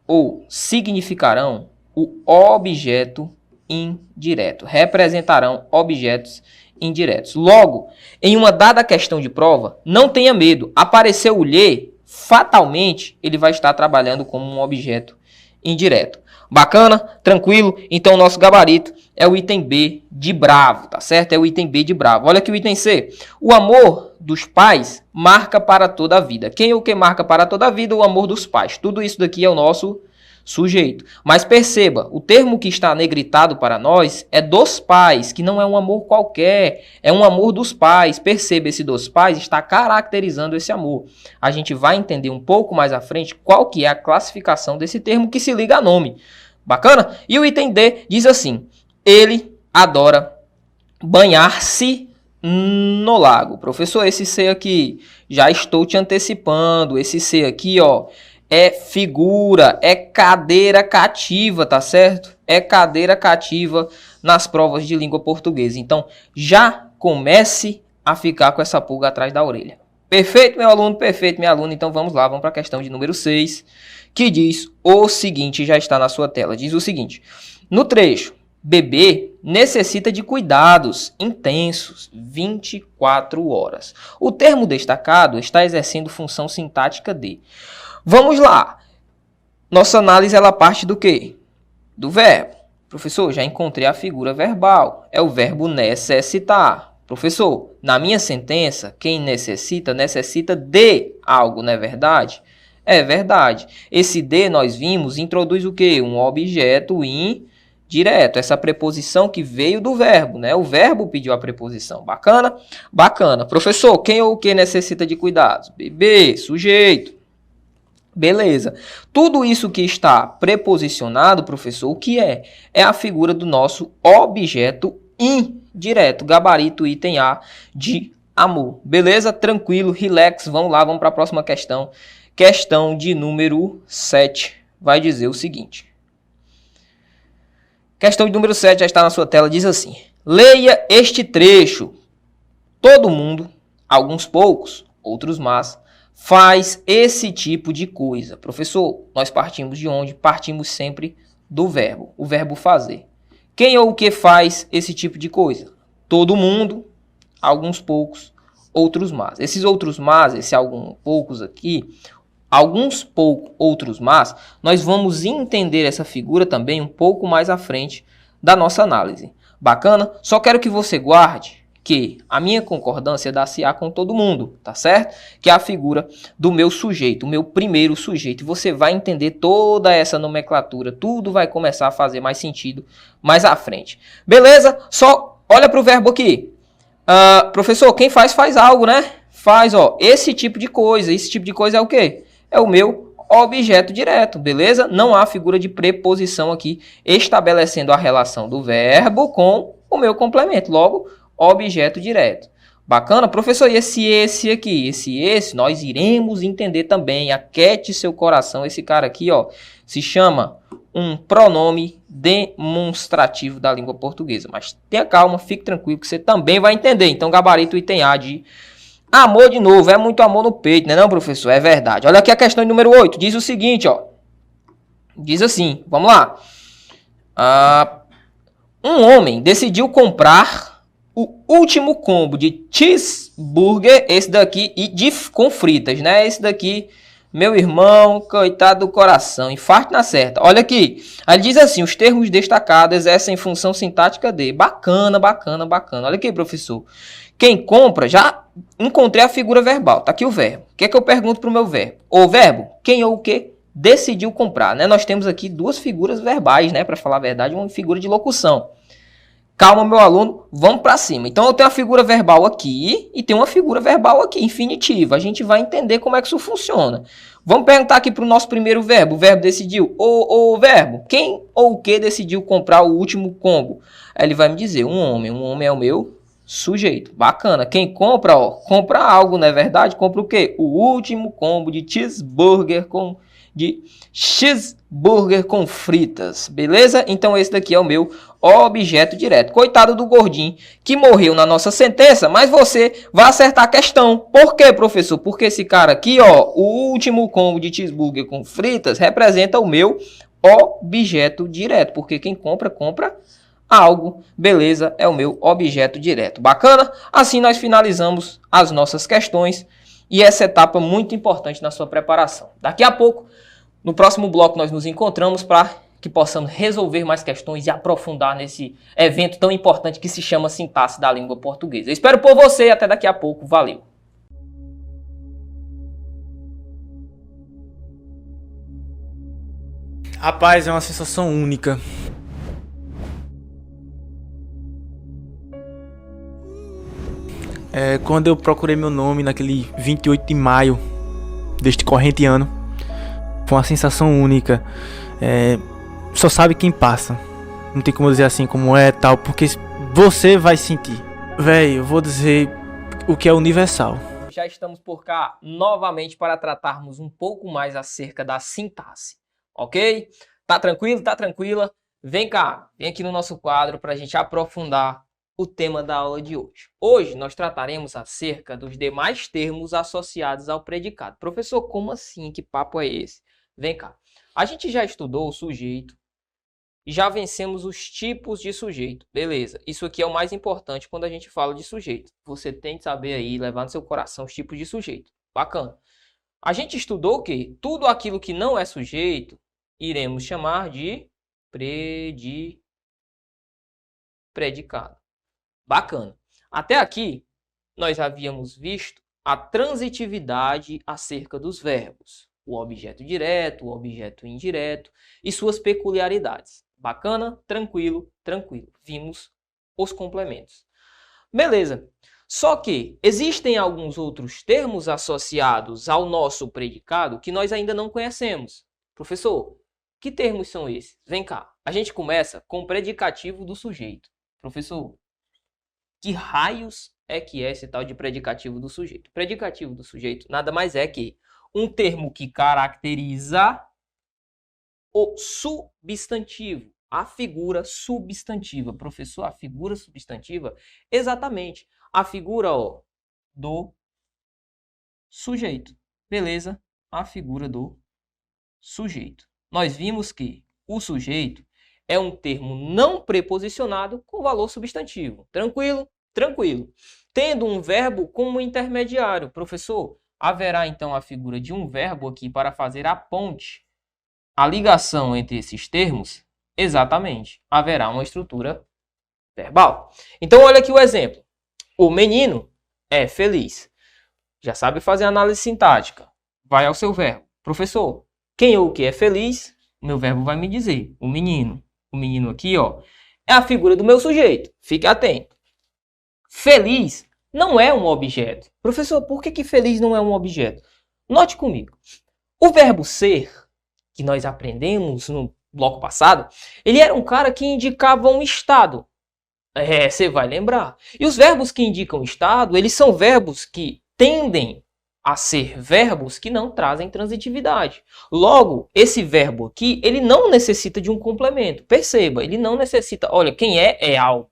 ou significarão o objeto indireto. Representarão objetos indiretos. Logo, em uma dada questão de prova, não tenha medo. Apareceu o lhe, fatalmente ele vai estar trabalhando como um objeto indireto. Bacana? Tranquilo? Então o nosso gabarito é o item B de bravo, tá certo? É o item B de bravo. Olha aqui o item C. O amor dos pais marca para toda a vida. Quem é o que marca para toda a vida? O amor dos pais. Tudo isso daqui é o nosso sujeito. Mas perceba, o termo que está negritado para nós é dos pais, que não é um amor qualquer, é um amor dos pais. Perceba, esse dos pais está caracterizando esse amor. A gente vai entender um pouco mais à frente qual que é a classificação desse termo que se liga a nome. Bacana? E o item D diz assim: ele adora banhar-se no lago. Professor, esse C aqui, já estou te antecipando, esse C aqui, ó, é figura, é cadeira cativa, tá certo? É cadeira cativa nas provas de língua portuguesa. Então, já comece a ficar com essa pulga atrás da orelha. Perfeito, meu aluno? Perfeito, minha aluna. Então, vamos lá, vamos para a questão de número 6, que diz o seguinte, já está na sua tela. Diz o seguinte: no trecho, bebê necessita de cuidados intensos 24 horas. O termo destacado está exercendo função sintática de... Vamos lá. Nossa análise, ela parte do quê? Do verbo. Professor, já encontrei a figura verbal. É o verbo necessitar. Professor, na minha sentença, quem necessita, necessita de algo, não é verdade? É verdade. Esse de, nós vimos, introduz o quê? Um objeto indireto. Essa preposição que veio do verbo, né? O verbo pediu a preposição. Bacana? Bacana. Professor, quem ou o que necessita de cuidados? Bebê, sujeito. Beleza. Tudo isso que está preposicionado, professor, o que é? É a figura do nosso objeto indireto. Gabarito item A de amor. Beleza? Tranquilo, relax. Vamos lá, vamos para a próxima questão. Questão de número 7. Vai dizer o seguinte. Questão de número 7 já está na sua tela. Diz assim: leia este trecho. Todo mundo, alguns poucos, outros mais, faz esse tipo de coisa. Professor, nós partimos de onde? Partimos sempre do verbo. O verbo fazer. Quem ou o que faz esse tipo de coisa? Todo mundo, alguns poucos, outros mais. Esses outros mais, esses alguns poucos aqui, alguns poucos, outros mais, nós vamos entender essa figura também um pouco mais à frente da nossa análise. Bacana? Só quero que você guarde que a minha concordância dá-se-á com todo mundo, tá certo? Que é a figura do meu sujeito, o meu primeiro sujeito. Você vai entender toda essa nomenclatura, tudo vai começar a fazer mais sentido mais à frente. Beleza? Só olha para o verbo aqui. Professor, quem faz, faz algo, né? Faz, ó, esse tipo de coisa. Esse tipo de coisa é o quê? É o meu objeto direto, beleza? Não há figura de preposição aqui estabelecendo a relação do verbo com o meu complemento. Logo, objeto direto. Bacana? Professor, e esse aqui? Esse, nós iremos entender também. Aquete seu coração. Esse cara aqui, ó, se chama um pronome demonstrativo da língua portuguesa. Mas tenha calma, fique tranquilo que você também vai entender. Então, gabarito item A de amor de novo. É muito amor no peito, né não, professor? É verdade. Olha aqui a questão número 8. Diz o seguinte, ó. Diz assim, vamos lá. Um homem decidiu comprar o último combo de cheeseburger, esse daqui, e com fritas, né? Esse daqui, meu irmão, coitado do coração, infarto na certa. Olha aqui, aí diz assim, os termos destacados exercem função sintática de. Bacana, bacana, bacana. Olha aqui, professor. Quem compra, já encontrei a figura verbal, tá aqui o verbo. O que é que eu pergunto pro meu verbo? O verbo, quem ou o que decidiu comprar, né? Nós temos aqui duas figuras verbais, né? Para falar a verdade, uma figura de locução. Calma, meu aluno, vamos para cima. Então, eu tenho a figura verbal aqui e tenho uma figura verbal aqui, infinitiva. A gente vai entender como é que isso funciona. Vamos perguntar aqui para o nosso primeiro verbo. O verbo decidiu. O verbo, quem ou o que decidiu comprar o último combo? Aí ele vai me dizer, um homem. Um homem é o meu sujeito. Bacana. Quem compra, ó, compra algo, não é verdade? Compra o quê? O último combo de cheeseburger com de cheeseburger com fritas, beleza? Então esse daqui é o meu objeto direto. Coitado do gordinho que morreu na nossa sentença, mas você vai acertar a questão. Por quê, professor? Porque esse cara aqui, ó, o último combo de cheeseburger com fritas representa o meu objeto direto, porque quem compra, compra algo, beleza? É o meu objeto direto. Bacana? Assim nós finalizamos as nossas questões e essa etapa muito importante na sua preparação. Daqui a pouco, no próximo bloco, nós nos encontramos para que possamos resolver mais questões e aprofundar nesse evento tão importante que se chama sintaxe da língua portuguesa. Eu espero por você e até daqui a pouco. Valeu! Rapaz, é uma sensação única. Quando eu procurei meu nome naquele 28 de maio deste corrente ano, foi uma sensação única. Só sabe quem passa. Não tem como dizer assim como é tal, porque você vai sentir. Véi, eu vou dizer o que é universal. Já estamos por cá novamente para tratarmos um pouco mais acerca da sintaxe. Ok? Tá tranquilo? Tá tranquila? Vem cá, vem aqui no nosso quadro para a gente aprofundar o tema da aula de hoje. Hoje nós trataremos acerca dos demais termos associados ao predicado. Professor, como assim? Que papo é esse? Vem cá. A gente já estudou o sujeito e já vencemos os tipos de sujeito. Beleza. Isso aqui é o mais importante quando a gente fala de sujeito. Você tem que saber aí, levar no seu coração os tipos de sujeito. Bacana. A gente estudou o quê? Tudo aquilo que não é sujeito, iremos chamar de predicado. Bacana. Até aqui, nós havíamos visto a transitividade acerca dos verbos. O objeto direto, o objeto indireto e suas peculiaridades. Bacana? Tranquilo, tranquilo. Vimos os complementos. Beleza. Só que existem alguns outros termos associados ao nosso predicado que nós ainda não conhecemos. Professor, que termos são esses? Vem cá. A gente começa com o predicativo do sujeito. Professor, que raios é que é esse tal de predicativo do sujeito? Predicativo do sujeito nada mais é que um termo que caracteriza o substantivo, a figura substantiva. Professor, a figura substantiva? Exatamente. A figura, ó, do sujeito. Beleza? A figura do sujeito. Nós vimos que o sujeito é um termo não preposicionado com valor substantivo. Tranquilo? Tranquilo. Tendo um verbo como intermediário. Professor, haverá então a figura de um verbo aqui para fazer a ponte, a ligação entre esses termos? Exatamente. Haverá uma estrutura verbal. Então, olha aqui o exemplo. O menino é feliz. Já sabe fazer análise sintática. Vai ao seu verbo. Professor, quem ou o que é feliz? O meu verbo vai me dizer. O menino. O menino aqui, ó, é a figura do meu sujeito. Fique atento. Feliz não é um objeto. Professor, por que feliz não é um objeto? Note comigo. O verbo ser, que nós aprendemos no bloco passado, ele era um cara que indicava um estado. Você vai lembrar. E os verbos que indicam estado, eles são verbos que tendem a ser verbos que não trazem transitividade. Logo, esse verbo aqui, ele não necessita de um complemento. Perceba, ele não necessita, olha, quem é algo.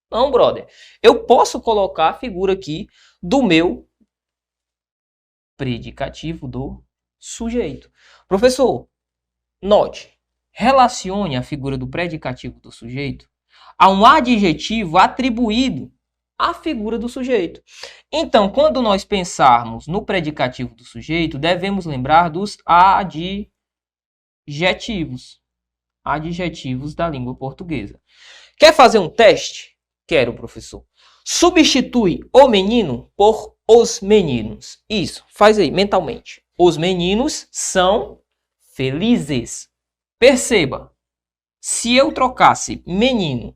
Não, brother. Eu posso colocar a figura aqui do meu predicativo do sujeito. Professor, note, relacione a figura do predicativo do sujeito a um adjetivo atribuído à figura do sujeito. Então, quando nós pensarmos no predicativo do sujeito, devemos lembrar dos adjetivos. Adjetivos da língua portuguesa. Quer fazer um teste? Quero, professor. Substitui o menino por os meninos. Isso, faz aí mentalmente. Os meninos são felizes. Perceba, se eu trocasse menino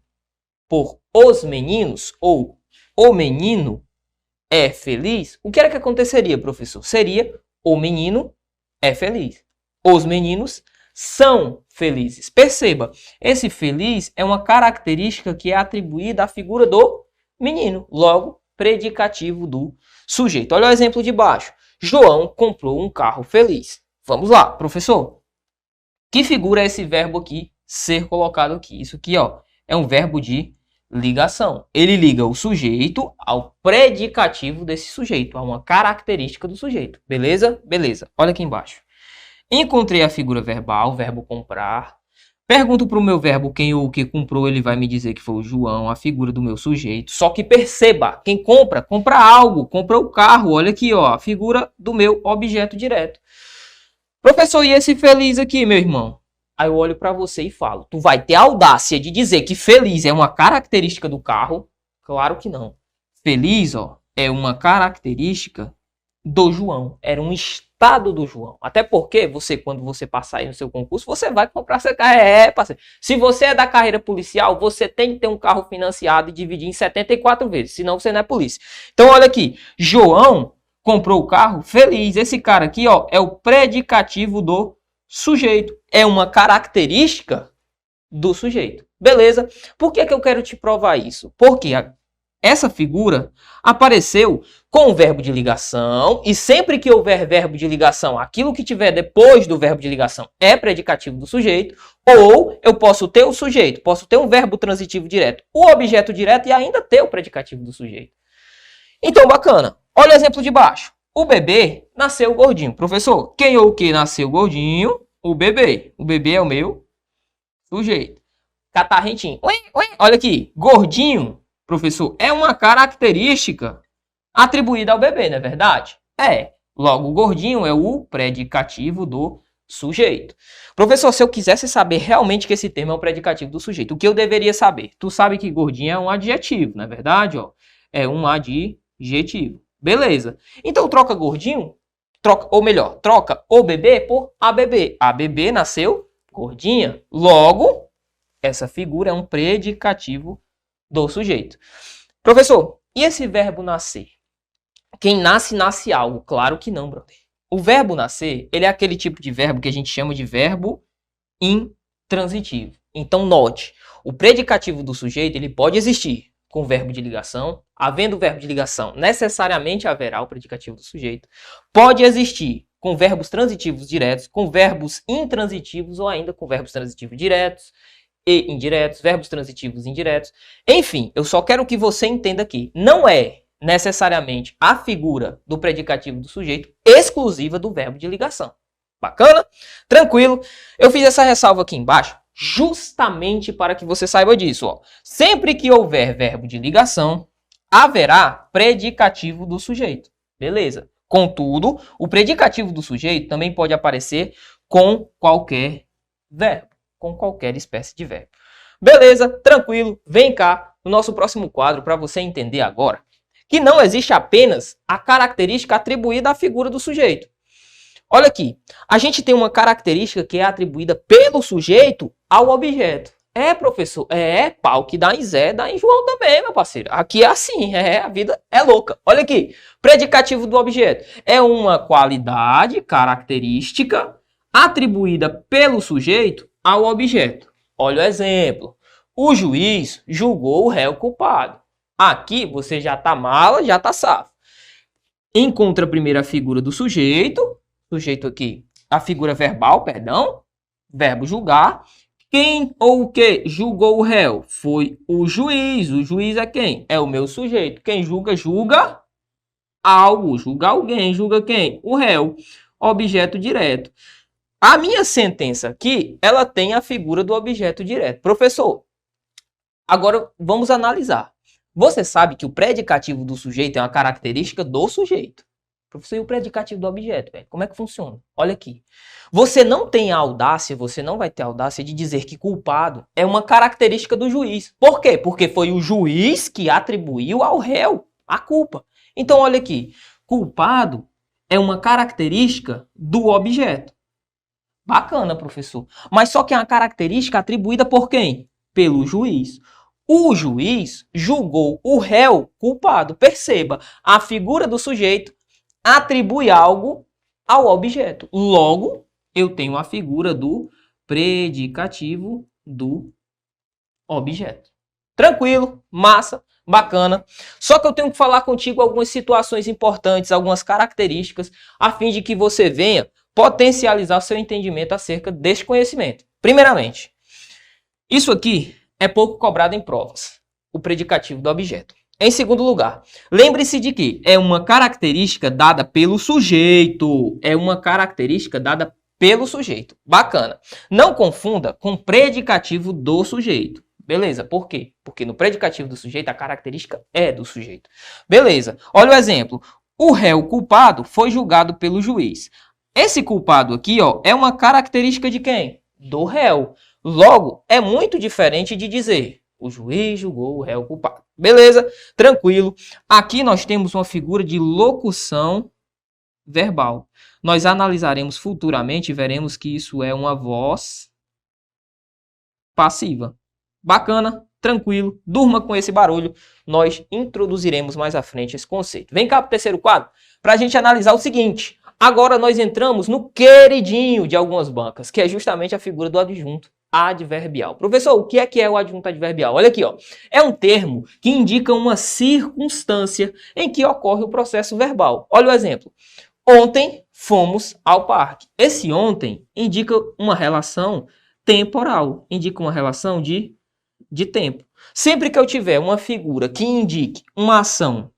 por os meninos, ou o menino é feliz, o que era que aconteceria, professor? Seria o menino é feliz. Os meninos são felizes. Perceba, esse feliz é uma característica que é atribuída à figura do menino. Logo, predicativo do sujeito. Olha o exemplo de baixo. João comprou um carro feliz. Vamos lá, professor. Que figura é esse verbo aqui ser colocado aqui? Isso aqui, ó, é um verbo de ligação. Ele liga o sujeito ao predicativo desse sujeito, a uma característica do sujeito. Beleza? Beleza. Olha aqui embaixo. Encontrei a figura verbal, o verbo comprar. Pergunto para o meu verbo quem ou o que comprou, ele vai me dizer que foi o João, a figura do meu sujeito. Só que perceba, quem compra, compra algo, compra o carro. Olha aqui, ó, a figura do meu objeto direto. Professor, e esse feliz aqui, meu irmão? Aí eu olho para você e falo, tu vai ter a audácia de dizer que feliz é uma característica do carro? Claro que não. Feliz, ó, é uma característica do João. Era um estado do João. Até porque você, quando você passar aí no seu concurso, você vai comprar seu carro. Parceiro. Se você é da carreira policial, você tem que ter um carro financiado e dividir em 74 vezes. Senão você não é polícia. Então olha aqui. João comprou o carro feliz. Esse cara aqui, ó, é o predicativo do sujeito. É uma característica do sujeito. Beleza? Por que eu quero te provar isso? Porque essa figura apareceu com o verbo de ligação, e sempre que houver verbo de ligação, aquilo que tiver depois do verbo de ligação é predicativo do sujeito, ou eu posso ter o sujeito, posso ter um verbo transitivo direto, o objeto direto e ainda ter o predicativo do sujeito. Então, bacana. Olha o exemplo de baixo. O bebê nasceu gordinho. Professor, quem ou o que nasceu gordinho? O bebê. O bebê é o meu sujeito. Catarrentinho. Olha aqui. Gordinho, professor, é uma característica atribuída ao bebê, não é verdade? É. Logo, o gordinho é o predicativo do sujeito. Professor, se eu quisesse saber realmente que esse termo é um predicativo do sujeito, o que eu deveria saber? Tu sabe que gordinho é um adjetivo, não é verdade? Ó, é um adjetivo. Beleza. Então troca gordinho, troca o bebê por a bebê. A bebê nasceu gordinha. Logo, essa figura é um predicativo do sujeito. Professor, e esse verbo nascer? Quem nasce, nasce algo. Claro que não, brother. O verbo nascer, ele é aquele tipo de verbo que a gente chama de verbo intransitivo. Então, note, o predicativo do sujeito, ele pode existir com o verbo de ligação. Havendo o verbo de ligação, necessariamente haverá o predicativo do sujeito. Pode existir com verbos transitivos diretos, com verbos intransitivos ou ainda com verbos transitivos diretos e indiretos, verbos transitivos indiretos. Enfim, eu só quero que você entenda aqui. Não é necessariamente a figura do predicativo do sujeito exclusiva do verbo de ligação. Bacana? Tranquilo? Eu fiz essa ressalva aqui embaixo justamente para que você saiba disso. Ó. Sempre que houver verbo de ligação, haverá predicativo do sujeito. Beleza? Contudo, o predicativo do sujeito também pode aparecer com qualquer verbo, com qualquer espécie de verbo. Beleza? Tranquilo? Vem cá no nosso próximo quadro para você entender agora que não existe apenas a característica atribuída à figura do sujeito. Olha aqui, a gente tem uma característica que é atribuída pelo sujeito ao objeto. É, professor, pau que dá em Zé, dá em João também, meu parceiro. Aqui é assim, a vida é louca. Olha aqui, predicativo do objeto. É uma qualidade, característica, atribuída pelo sujeito ao objeto. Olha o exemplo. O juiz julgou o réu culpado. Aqui você já tá mala, já tá safo. Encontra primeiro a figura do sujeito aqui, a figura verbal, perdão, verbo julgar. Quem ou o que julgou o réu? Foi o juiz. O juiz é quem? É o meu sujeito. Quem julga, julga algo. Julga alguém. Julga quem? O réu. Objeto direto. A minha sentença aqui, ela tem a figura do objeto direto. Professor, agora vamos analisar. Você sabe que o predicativo do sujeito é uma característica do sujeito. Professor, e o predicativo do objeto, velho? Como é que funciona? Olha aqui. Você não tem a audácia, você não vai ter a audácia de dizer que culpado é uma característica do juiz. Por quê? Porque foi o juiz que atribuiu ao réu a culpa. Então, olha aqui. Culpado é uma característica do objeto. Bacana, professor. Mas só que é uma característica atribuída por quem? Pelo juiz. O juiz julgou o réu culpado. Perceba, a figura do sujeito atribui algo ao objeto. Logo, eu tenho a figura do predicativo do objeto. Tranquilo, massa, bacana. Só que eu tenho que falar contigo algumas situações importantes, algumas características, a fim de que você venha potencializar o seu entendimento acerca deste conhecimento. Primeiramente, isso aqui é pouco cobrado em provas, o predicativo do objeto. Em segundo lugar, lembre-se de que é uma característica dada pelo sujeito. É uma característica dada pelo sujeito. Bacana. Não confunda com predicativo do sujeito. Beleza, por quê? Porque no predicativo do sujeito a característica é do sujeito. Beleza, olha o exemplo. O réu culpado foi julgado pelo juiz. Esse culpado aqui, ó, é uma característica de quem? Do réu. Logo, é muito diferente de dizer o juiz julgou o réu culpado. Beleza, tranquilo. Aqui nós temos uma figura de locução verbal. Nós analisaremos futuramente e veremos que isso é uma voz passiva. Bacana, tranquilo, durma com esse barulho. Nós introduziremos mais à frente esse conceito. Vem cá para o terceiro quadro para a gente analisar o seguinte. Agora nós entramos no queridinho de algumas bancas, que é justamente a figura do adjunto adverbial. Professor, o que é o adjunto adverbial? Olha aqui, ó. É um termo que indica uma circunstância em que ocorre o processo verbal. Olha o exemplo. Ontem fomos ao parque. Esse ontem indica uma relação temporal, indica uma relação de tempo. Sempre que eu tiver uma figura que indique uma ação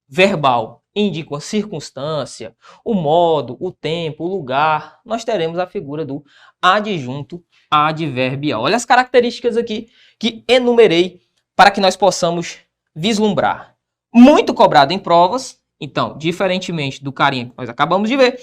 verbal, indica uma circunstância, o modo, o tempo, o lugar, nós teremos a figura do adjunto adverbial. Olha as características aqui que enumerei para que nós possamos vislumbrar. Muito cobrado em provas, então, diferentemente do carinha que nós acabamos de ver,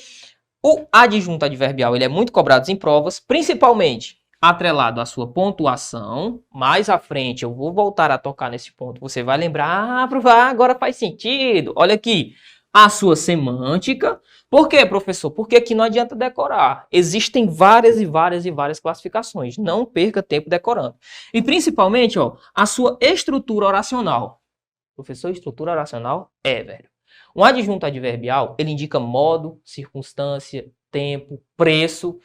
o adjunto adverbial ele é muito cobrado em provas, principalmente atrelado à sua pontuação. Mais à frente eu vou voltar a tocar nesse ponto. Você vai lembrar, agora faz sentido. Olha aqui, a sua semântica. Por quê, professor? Porque aqui não adianta decorar. Existem várias classificações. Não perca tempo decorando. E principalmente, ó, a sua estrutura oracional. Professor, estrutura oracional? Velho. Um adjunto adverbial, ele indica modo, circunstância, tempo, preço.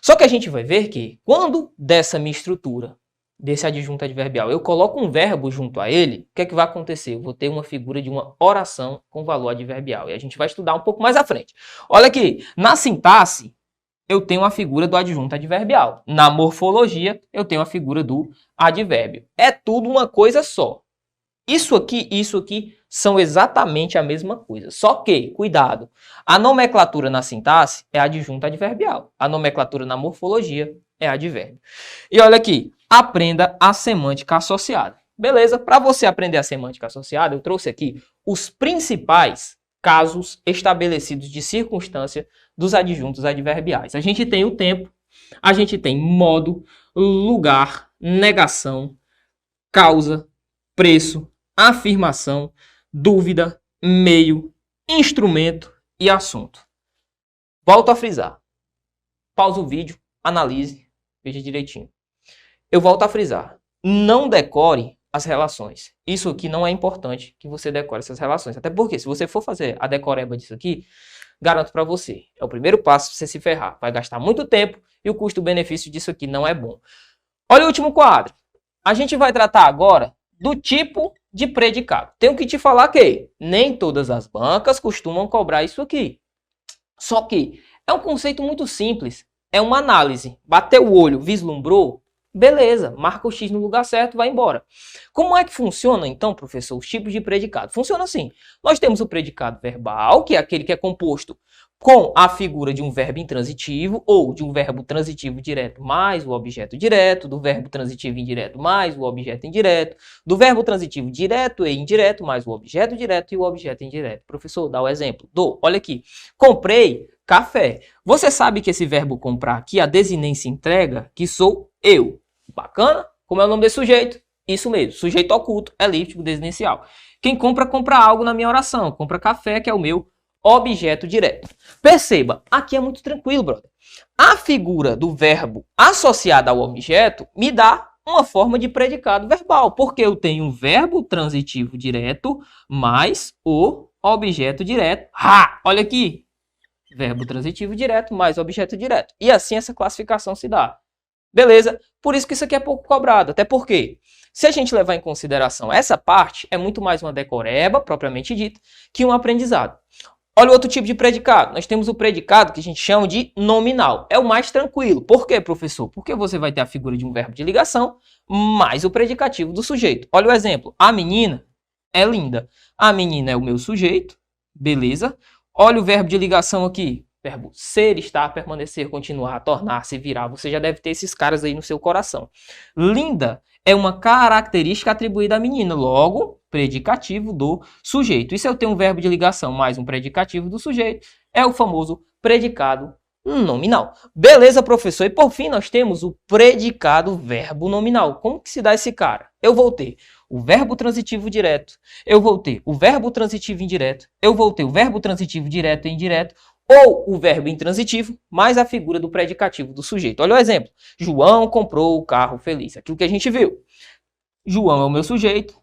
Só que a gente vai ver que quando dessa minha estrutura, desse adjunto adverbial, eu coloco um verbo junto a ele, o que é que vai acontecer? Eu vou ter uma figura de uma oração com valor adverbial. E a gente vai estudar um pouco mais à frente. Olha aqui, na sintaxe, eu tenho a figura do adjunto adverbial. Na morfologia, eu tenho a figura do advérbio. É tudo uma coisa só. Isso aqui são exatamente a mesma coisa. Só que, cuidado, a nomenclatura na sintaxe é adjunto adverbial. A nomenclatura na morfologia é advérbio. E olha aqui, aprenda a semântica associada. Beleza? Para você aprender a semântica associada, eu trouxe aqui os principais casos estabelecidos de circunstância dos adjuntos adverbiais. A gente tem o tempo, a gente tem modo, lugar, negação, causa, preço, afirmação, dúvida, meio, instrumento e assunto. Volto a frisar. Pausa o vídeo, analise, veja direitinho. Eu volto a frisar. Não decore as relações. Isso aqui não é importante que você decore essas relações. Até porque se você for fazer a decoreba disso aqui, garanto para você, é o primeiro passo para você se ferrar. Vai gastar muito tempo e o custo-benefício disso aqui não é bom. Olha o último quadro. A gente vai tratar agora do tipo de predicado. Tenho que te falar que nem todas as bancas costumam cobrar isso aqui. Só que é um conceito muito simples. É uma análise. Bateu o olho, vislumbrou? Beleza, marca o X no lugar certo, vai embora. Como é que funciona, então, professor, os tipos de predicado? Funciona assim. Nós temos o predicado verbal, que é aquele que é composto com a figura de um verbo intransitivo ou de um verbo transitivo direto mais o objeto direto, do verbo transitivo indireto mais o objeto indireto, do verbo transitivo direto e indireto mais o objeto direto e o objeto indireto. Professor, dá o exemplo. Olha aqui. Comprei café. Você sabe que esse verbo comprar aqui, a desinência entrega, que sou eu. Bacana? Como é o nome desse sujeito? Isso mesmo. Sujeito oculto, elíptico, desinencial. Quem compra, compra algo na minha oração. Compra café, que é o meu objeto direto. Perceba, aqui é muito tranquilo, brother. A figura do verbo associada ao objeto me dá uma forma de predicado verbal, porque eu tenho um verbo transitivo direto mais o objeto direto. Olha aqui. Verbo transitivo direto mais objeto direto. E assim essa classificação se dá. Beleza? Por isso que isso aqui é pouco cobrado. Até porque, se a gente levar em consideração essa parte, é muito mais uma decoreba, propriamente dita, que um aprendizado. Olha o outro tipo de predicado. Nós temos o predicado que a gente chama de nominal. É o mais tranquilo. Por quê, professor? Porque você vai ter a figura de um verbo de ligação mais o predicativo do sujeito. Olha o exemplo. A menina é linda. A menina é o meu sujeito. Beleza? Olha o verbo de ligação aqui. Verbo ser, estar, permanecer, continuar, tornar-se, virar. Você já deve ter esses caras aí no seu coração. Linda é uma característica atribuída à menina. Logo, predicativo do sujeito. E se eu tenho um verbo de ligação mais um predicativo do sujeito, é o famoso predicado nominal. Beleza, professor? E por fim, nós temos o predicado verbo nominal. Como que se dá esse cara? Eu vou ter o verbo transitivo direto, eu vou ter o verbo transitivo indireto, eu vou ter o verbo transitivo direto e indireto, ou o verbo intransitivo, mais a figura do predicativo do sujeito. Olha o exemplo. João comprou o carro feliz. Aquilo que a gente viu. João é o meu sujeito,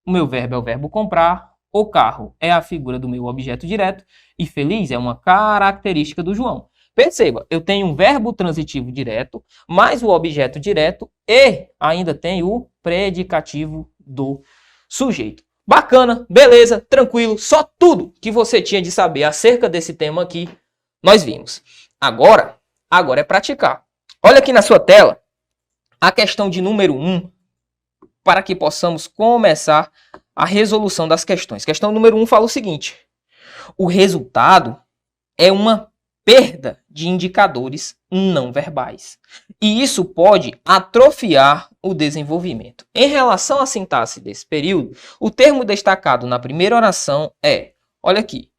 o meu verbo é o verbo comprar, o carro é a figura do meu objeto direto e feliz é uma característica do João. Perceba, eu tenho um verbo transitivo direto, mais o objeto direto e ainda tenho o predicativo do sujeito. Bacana, beleza, tranquilo, só tudo que você tinha de saber acerca desse tema aqui, nós vimos. Agora é praticar. Olha aqui na sua tela a questão de número 1, para que possamos começar a resolução das questões. Questão número 1 fala o seguinte: o resultado é uma perda de indicadores não verbais. E isso pode atrofiar o desenvolvimento. Em relação à sintaxe desse período, o termo destacado na primeira oração é, olha aqui,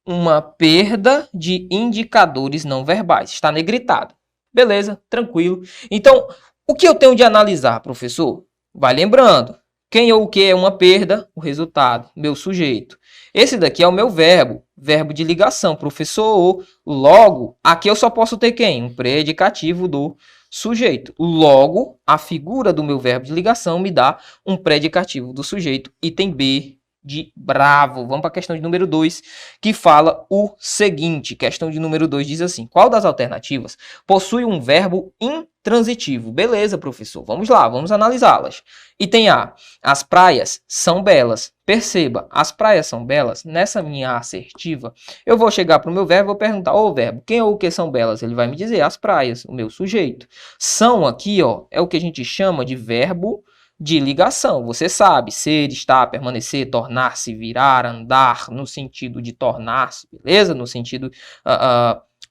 uma perda de indicadores não verbais. Está negritado. Beleza, tranquilo. Então, o que eu tenho de analisar, professor? Vai lembrando. Quem ou o que é uma perda? O resultado, meu sujeito. Esse daqui é o meu verbo, verbo de ligação, professor. Logo, aqui eu só posso ter quem? Um predicativo do sujeito. Logo, a figura do meu verbo de ligação me dá um predicativo do sujeito. Item B de bravo. Vamos para a questão de número 2, que fala o seguinte. Questão de número 2 diz assim: qual das alternativas possui um verbo intransitivo? Beleza, professor. Vamos lá, vamos analisá-las. Item A. As praias são belas. Perceba, as praias são belas. Nessa minha assertiva, eu vou chegar para o meu verbo e vou perguntar: ô verbo, quem ou o que são belas? Ele vai me dizer as praias, o meu sujeito. São aqui, ó, é o que a gente chama de verbo de ligação. Você sabe, ser, estar, permanecer, tornar-se, virar, andar, no sentido de tornar-se, beleza? No sentido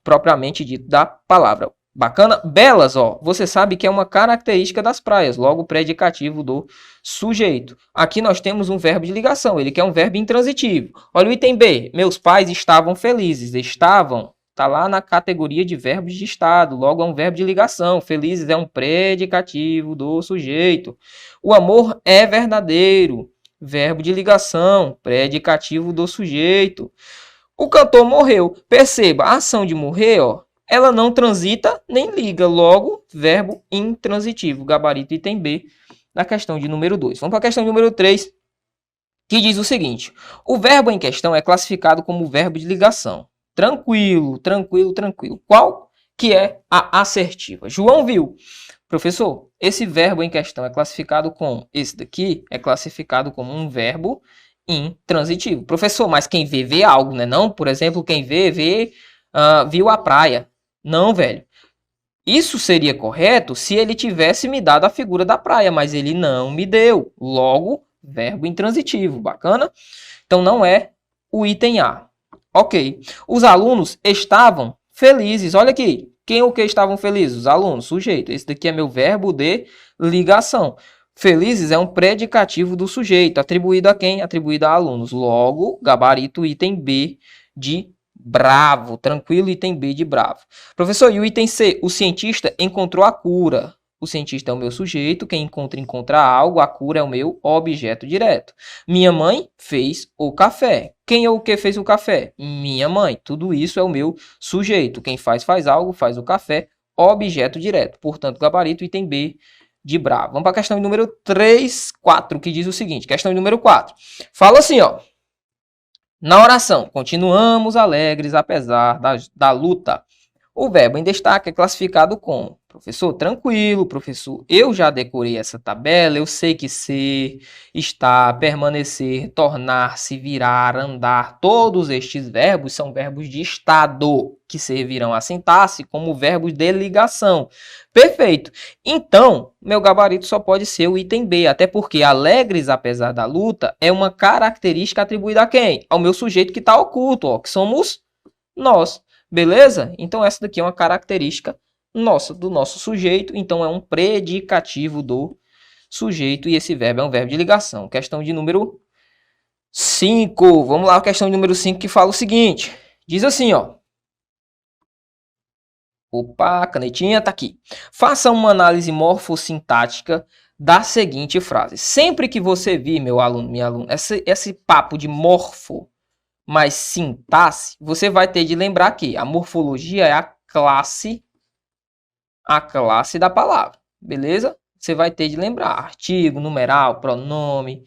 propriamente dito da palavra. Bacana? Belas, ó, você sabe que é uma característica das praias, logo predicativo do sujeito. Aqui nós temos um verbo de ligação, ele quer um verbo intransitivo. Olha o item B, meus pais estavam felizes. Estavam, tá lá na categoria de verbos de estado, logo é um verbo de ligação. Felizes é um predicativo do sujeito. O amor é verdadeiro, verbo de ligação, predicativo do sujeito. O cantor morreu. Perceba, a ação de morrer, ó, ela não transita nem liga, logo, verbo intransitivo. Gabarito item B da questão de número 2. Vamos para a questão de número 3, que diz o seguinte: o verbo em questão é classificado como verbo de ligação. Tranquilo, tranquilo, tranquilo. Qual que é a assertiva? João viu. Professor, esse verbo em questão é classificado como, esse daqui é classificado como um verbo intransitivo. Professor, mas quem vê algo, né? Não, por exemplo, quem viu a praia. Não, velho. Isso seria correto se ele tivesse me dado a figura da praia, mas ele não me deu. Logo, verbo intransitivo. Bacana? Então, não é o item A. Ok. Os alunos estavam felizes. Olha aqui. Quem ou que estavam felizes? Os alunos. Sujeito. Esse daqui é meu verbo de ligação. Felizes é um predicativo do sujeito. Atribuído a quem? Atribuído a alunos. Logo, gabarito item B de bravo, tranquilo, item B de bravo. Professor, e o item C? O cientista encontrou a cura. O cientista é o meu sujeito, quem encontra algo, a cura é o meu objeto direto. Minha mãe fez o café. Quem ou o que fez o café? Minha mãe. Tudo isso é o meu sujeito. Quem faz algo, faz o café, objeto direto. Portanto, gabarito, item B de bravo. Vamos para a questão número 4, que diz o seguinte. Questão número 4. Fala assim, ó. Na oração, continuamos alegres apesar da luta. O verbo em destaque é classificado como: professor, tranquilo, professor, eu já decorei essa tabela, eu sei que ser, estar, permanecer, tornar-se, virar, andar, todos estes verbos são verbos de estado, que servirão à sintaxe como verbos de ligação. Perfeito. Então, meu gabarito só pode ser o item B, até porque alegres apesar da luta é uma característica atribuída a quem? Ao meu sujeito que está oculto, ó, que somos nós. Beleza? Então essa daqui é uma característica nossa, do nosso sujeito. Então é um predicativo do sujeito e esse verbo é um verbo de ligação. Questão de número 5. Vamos lá, a questão de número 5 que fala o seguinte. Diz assim, ó. Opa, a canetinha tá aqui. Faça uma análise morfossintática da seguinte frase. Sempre que você vir, meu aluno, minha aluna, esse papo de morfo mais sintaxe, você vai ter de lembrar que a morfologia é a classe da palavra, beleza? Você vai ter de lembrar artigo, numeral, pronome,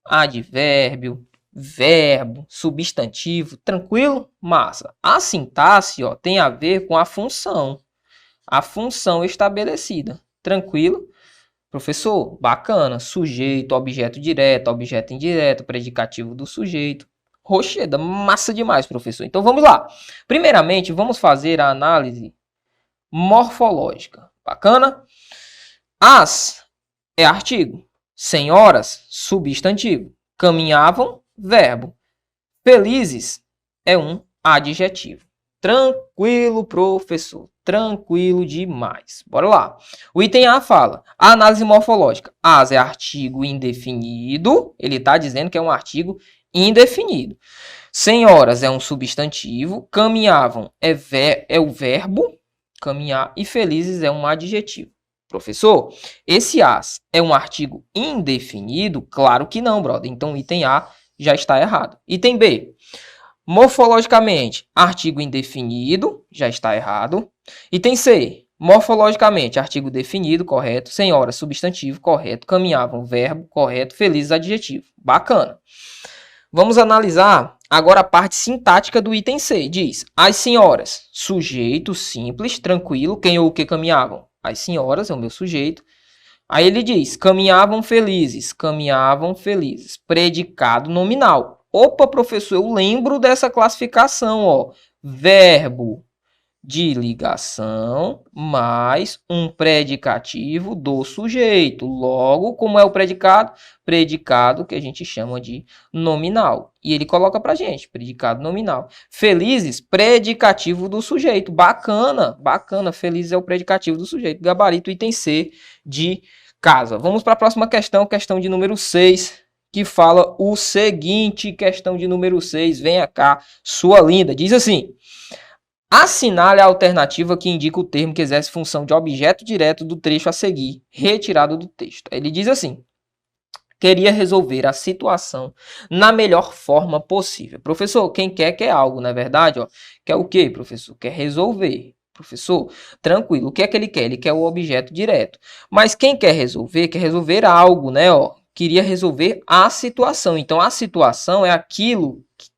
advérbio, verbo, substantivo, tranquilo? Massa. A sintaxe, ó, tem a ver com a função estabelecida, tranquilo? Professor, bacana, sujeito, objeto direto, objeto indireto, predicativo do sujeito. Rocheda, massa demais, professor. Então vamos lá. Primeiramente, vamos fazer a análise morfológica. Bacana? As é artigo. Senhoras, substantivo. Caminhavam, verbo. Felizes é um adjetivo. Tranquilo, professor. Tranquilo demais. Bora lá. O item A fala: a análise morfológica. As é artigo indefinido. Ele está dizendo que é um artigo indefinido. Senhoras é um substantivo. Caminhavam é o verbo. Caminhar. E felizes é um adjetivo. Professor, esse as é um artigo indefinido? Claro que não, brother. Então o item A já está errado. Item B. Morfologicamente, artigo indefinido, já está errado. Item C. Morfologicamente, artigo definido, correto. Senhoras, substantivo, correto. Caminhavam, verbo, correto. Felizes, adjetivo. Bacana. Vamos analisar agora a parte sintática do item C. Diz: as senhoras, sujeito simples, tranquilo. Quem ou o que caminhavam? As senhoras é o meu sujeito. Aí ele diz: caminhavam felizes. Caminhavam felizes. Predicado nominal. Opa, professor, eu lembro dessa classificação, ó. Verbo de ligação mais um predicativo do sujeito. Logo, como é o predicado? Predicado que a gente chama de nominal. E ele coloca pra gente, predicado nominal. Felizes, predicativo do sujeito. Bacana, bacana. Felizes é o predicativo do sujeito. Gabarito, item C de casa. Vamos para a próxima questão, questão de número 6, que fala o seguinte, questão de número 6. Venha cá, sua linda. Diz assim: assinale a alternativa que indica o termo que exerce função de objeto direto do trecho a seguir, retirado do texto. Ele diz assim: queria resolver a situação na melhor forma possível. Professor, quem quer algo, não é verdade? Ó, quer o quê, professor? Quer resolver. Professor, tranquilo, o que é que ele quer? Ele quer o objeto direto. Mas quem quer resolver algo, né? Ó, queria resolver a situação. Então, a situação é aquilo que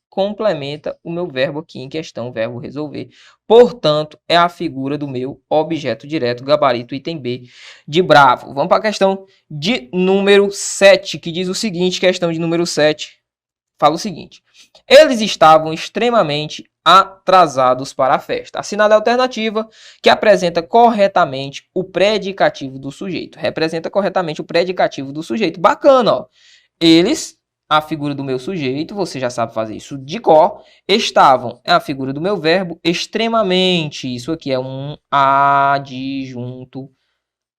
complementa o meu verbo aqui em questão, o verbo resolver. Portanto, é a figura do meu objeto direto, gabarito, item B de bravo. Vamos para a questão de número 7, que diz o seguinte, questão de número 7, fala o seguinte: eles estavam extremamente atrasados para a festa. Assinale a alternativa que apresenta corretamente o predicativo do sujeito. Representa corretamente o predicativo do sujeito. Bacana, ó. Eles, a figura do meu sujeito, você já sabe fazer isso de cor. Estavam é a figura do meu verbo. Extremamente, isso aqui é um adjunto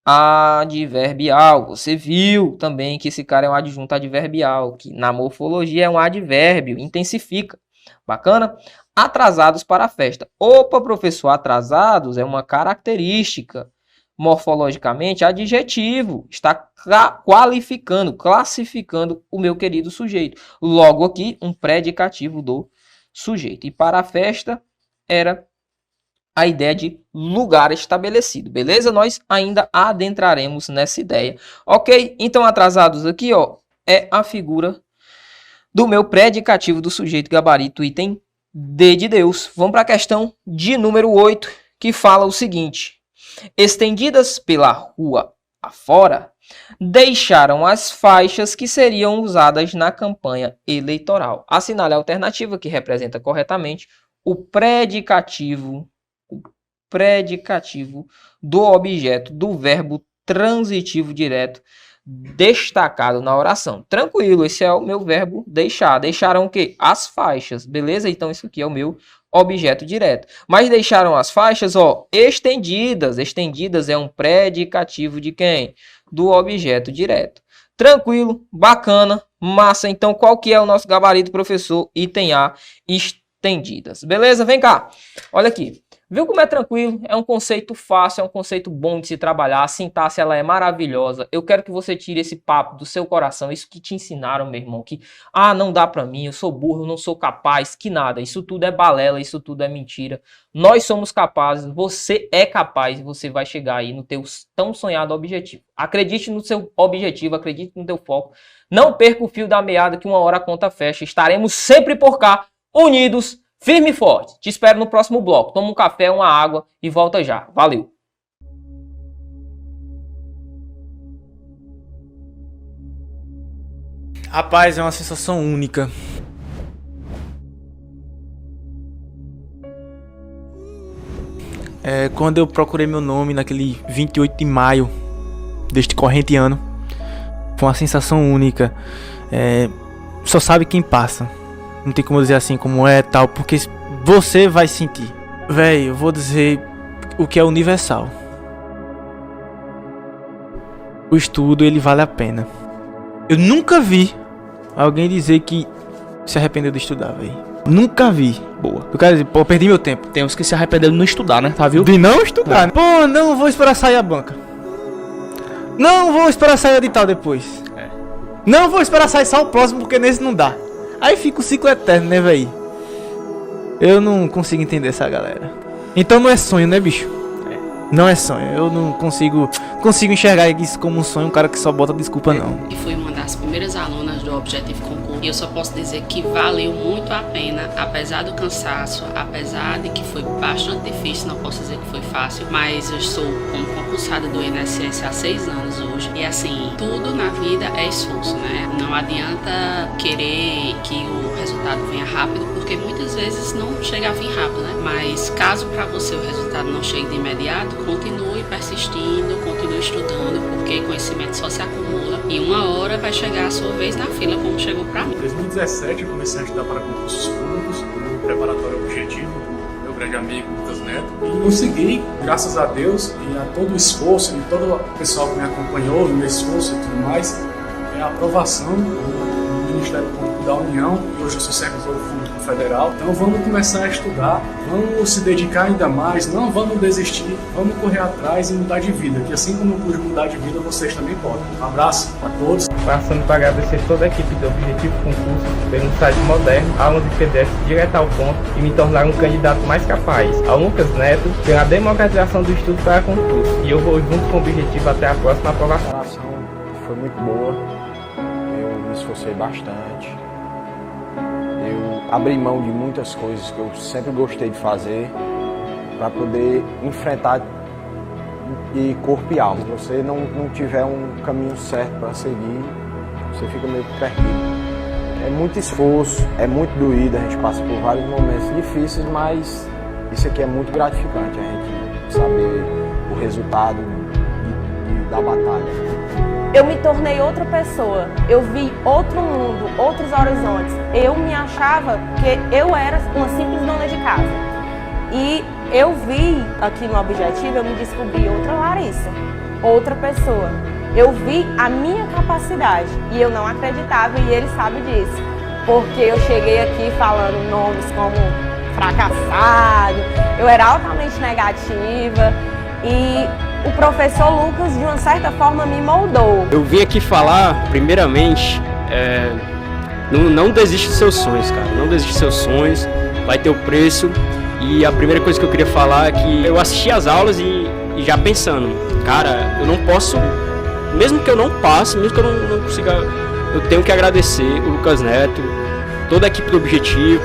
adverbial. Você viu também que esse cara é um adjunto adverbial, que na morfologia é um advérbio, intensifica. Bacana? Atrasados para a festa. Opa, professor, atrasados é uma característica. Morfologicamente, adjetivo. Está qualificando, classificando o meu querido sujeito. Logo aqui, um predicativo do sujeito. E para a festa, era a ideia de lugar estabelecido. Beleza? Nós ainda adentraremos nessa ideia. Ok? Então, atrasados aqui, ó, é a figura do meu predicativo do sujeito, gabarito, item D de Deus. Vamos para a questão de número 8, que fala o seguinte: estendidas pela rua afora, deixaram as faixas que seriam usadas na campanha eleitoral. Assinale a alternativa que representa corretamente o predicativo do objeto do verbo transitivo direto destacado na oração. Tranquilo, esse é o meu verbo deixar. Deixaram o quê? As faixas, beleza? Então isso aqui é o meu objeto direto. Mas deixaram as faixas, ó, estendidas. Estendidas é um predicativo de quem? Do objeto direto. Tranquilo, bacana, massa. Então qual que é o nosso gabarito, professor? Item A, estendidas. Beleza? Vem cá. Olha aqui. Viu como é tranquilo? É um conceito fácil, é um conceito bom de se trabalhar. A sintaxe, ela é maravilhosa. Eu quero que você tire esse papo do seu coração. Isso que te ensinaram, meu irmão. Que, não dá pra mim, eu sou burro, eu não sou capaz. Que nada. Isso tudo é balela, isso tudo é mentira. Nós somos capazes, você é capaz e você vai chegar aí no teu tão sonhado objetivo. Acredite no seu objetivo, acredite no teu foco. Não perca o fio da meada que uma hora a conta fecha. Estaremos sempre por cá, unidos, firme e forte. Te espero no próximo bloco. Toma um café, uma água e volta já. Valeu! Rapaz, é uma sensação única. Quando eu procurei meu nome naquele 28 de maio deste corrente ano, foi uma sensação única. Só sabe quem passa. Não tem como dizer assim como é tal, porque você vai sentir. Véi, eu vou dizer o que é universal. O estudo, ele vale a pena. Eu nunca vi alguém dizer que se arrependeu de estudar, véi. Nunca vi. Boa. Eu quero dizer, pô, perdi meu tempo. Tem uns que se arrependeram de não estudar, né? Tá, viu? De não estudar, né? Pô, não vou esperar sair a banca. Não vou esperar sair o edital depois. Não vou esperar sair só o próximo, porque nesse não dá. Aí fica o ciclo eterno, né, véi? Eu não consigo entender essa galera. Então não é sonho, né, bicho? Não é sonho. Eu não consigo enxergar isso como um sonho, um cara que só bota desculpa, não. E fui uma das primeiras alunas do Objetivo Concurso. E eu só posso dizer que valeu muito a pena, apesar do cansaço, apesar de que foi bastante difícil, não posso dizer que foi fácil, mas eu estou como concursada do INSS há 6 anos hoje. E assim, tudo na vida é esforço, né? Não adianta querer que o resultado venha rápido, porque muitas vezes não chega a vir rápido, né? Mas caso para você o resultado não chegue de imediato, continue persistindo, continue estudando, porque conhecimento só se acumula e uma hora vai chegar a sua vez na fila, como chegou para mim. Em 2017 eu comecei a estudar para concursos públicos no preparatório Objetivo, meu grande amigo Lucas Neto, e consegui, graças a Deus e a todo o esforço e todo o pessoal que me acompanhou no meu esforço e tudo mais, a aprovação do Ministério Público da União, e hoje eu sou servidor público federal. Então vamos começar a estudar, vamos se dedicar ainda mais, não vamos desistir, vamos correr atrás e mudar de vida, que assim como eu pude mudar de vida, vocês também podem. Um abraço a todos. Passando para agradecer toda a equipe do Objetivo Concurso pelo site moderno, aulas de PDF direto ao ponto e me tornar um candidato mais capaz. Ao Lucas Neto pela democratização do estudo para concurso. E eu vou junto com o Objetivo até a próxima aprovação. A preparação foi muito boa, eu me esforcei bastante. Eu abri mão de muitas coisas que eu sempre gostei de fazer para poder enfrentar de corpo e alma. Se você não tiver um caminho certo para seguir, você fica meio perdido. É muito esforço, é muito doído, a gente passa por vários momentos difíceis, mas isso aqui é muito gratificante, a gente saber o resultado da batalha. Eu me tornei outra pessoa, eu vi outro mundo, outros horizontes. Eu me achava que eu era uma simples dona de casa. E eu vi aqui no Objetivo, eu me descobri outra Larissa, outra pessoa. Eu vi a minha capacidade e eu não acreditava e ele sabe disso. Porque eu cheguei aqui falando nomes como fracassado, eu era altamente negativa e o professor Lucas, de uma certa forma, me moldou. Eu vim aqui falar, primeiramente, não desiste dos seus sonhos, cara. Não desiste dos seus sonhos, vai ter o preço. E a primeira coisa que eu queria falar é que eu assisti as aulas e já pensando, cara, eu não posso, mesmo que eu não passe, mesmo que eu não consiga, eu tenho que agradecer o Lucas Neto, toda a equipe do Objetivo,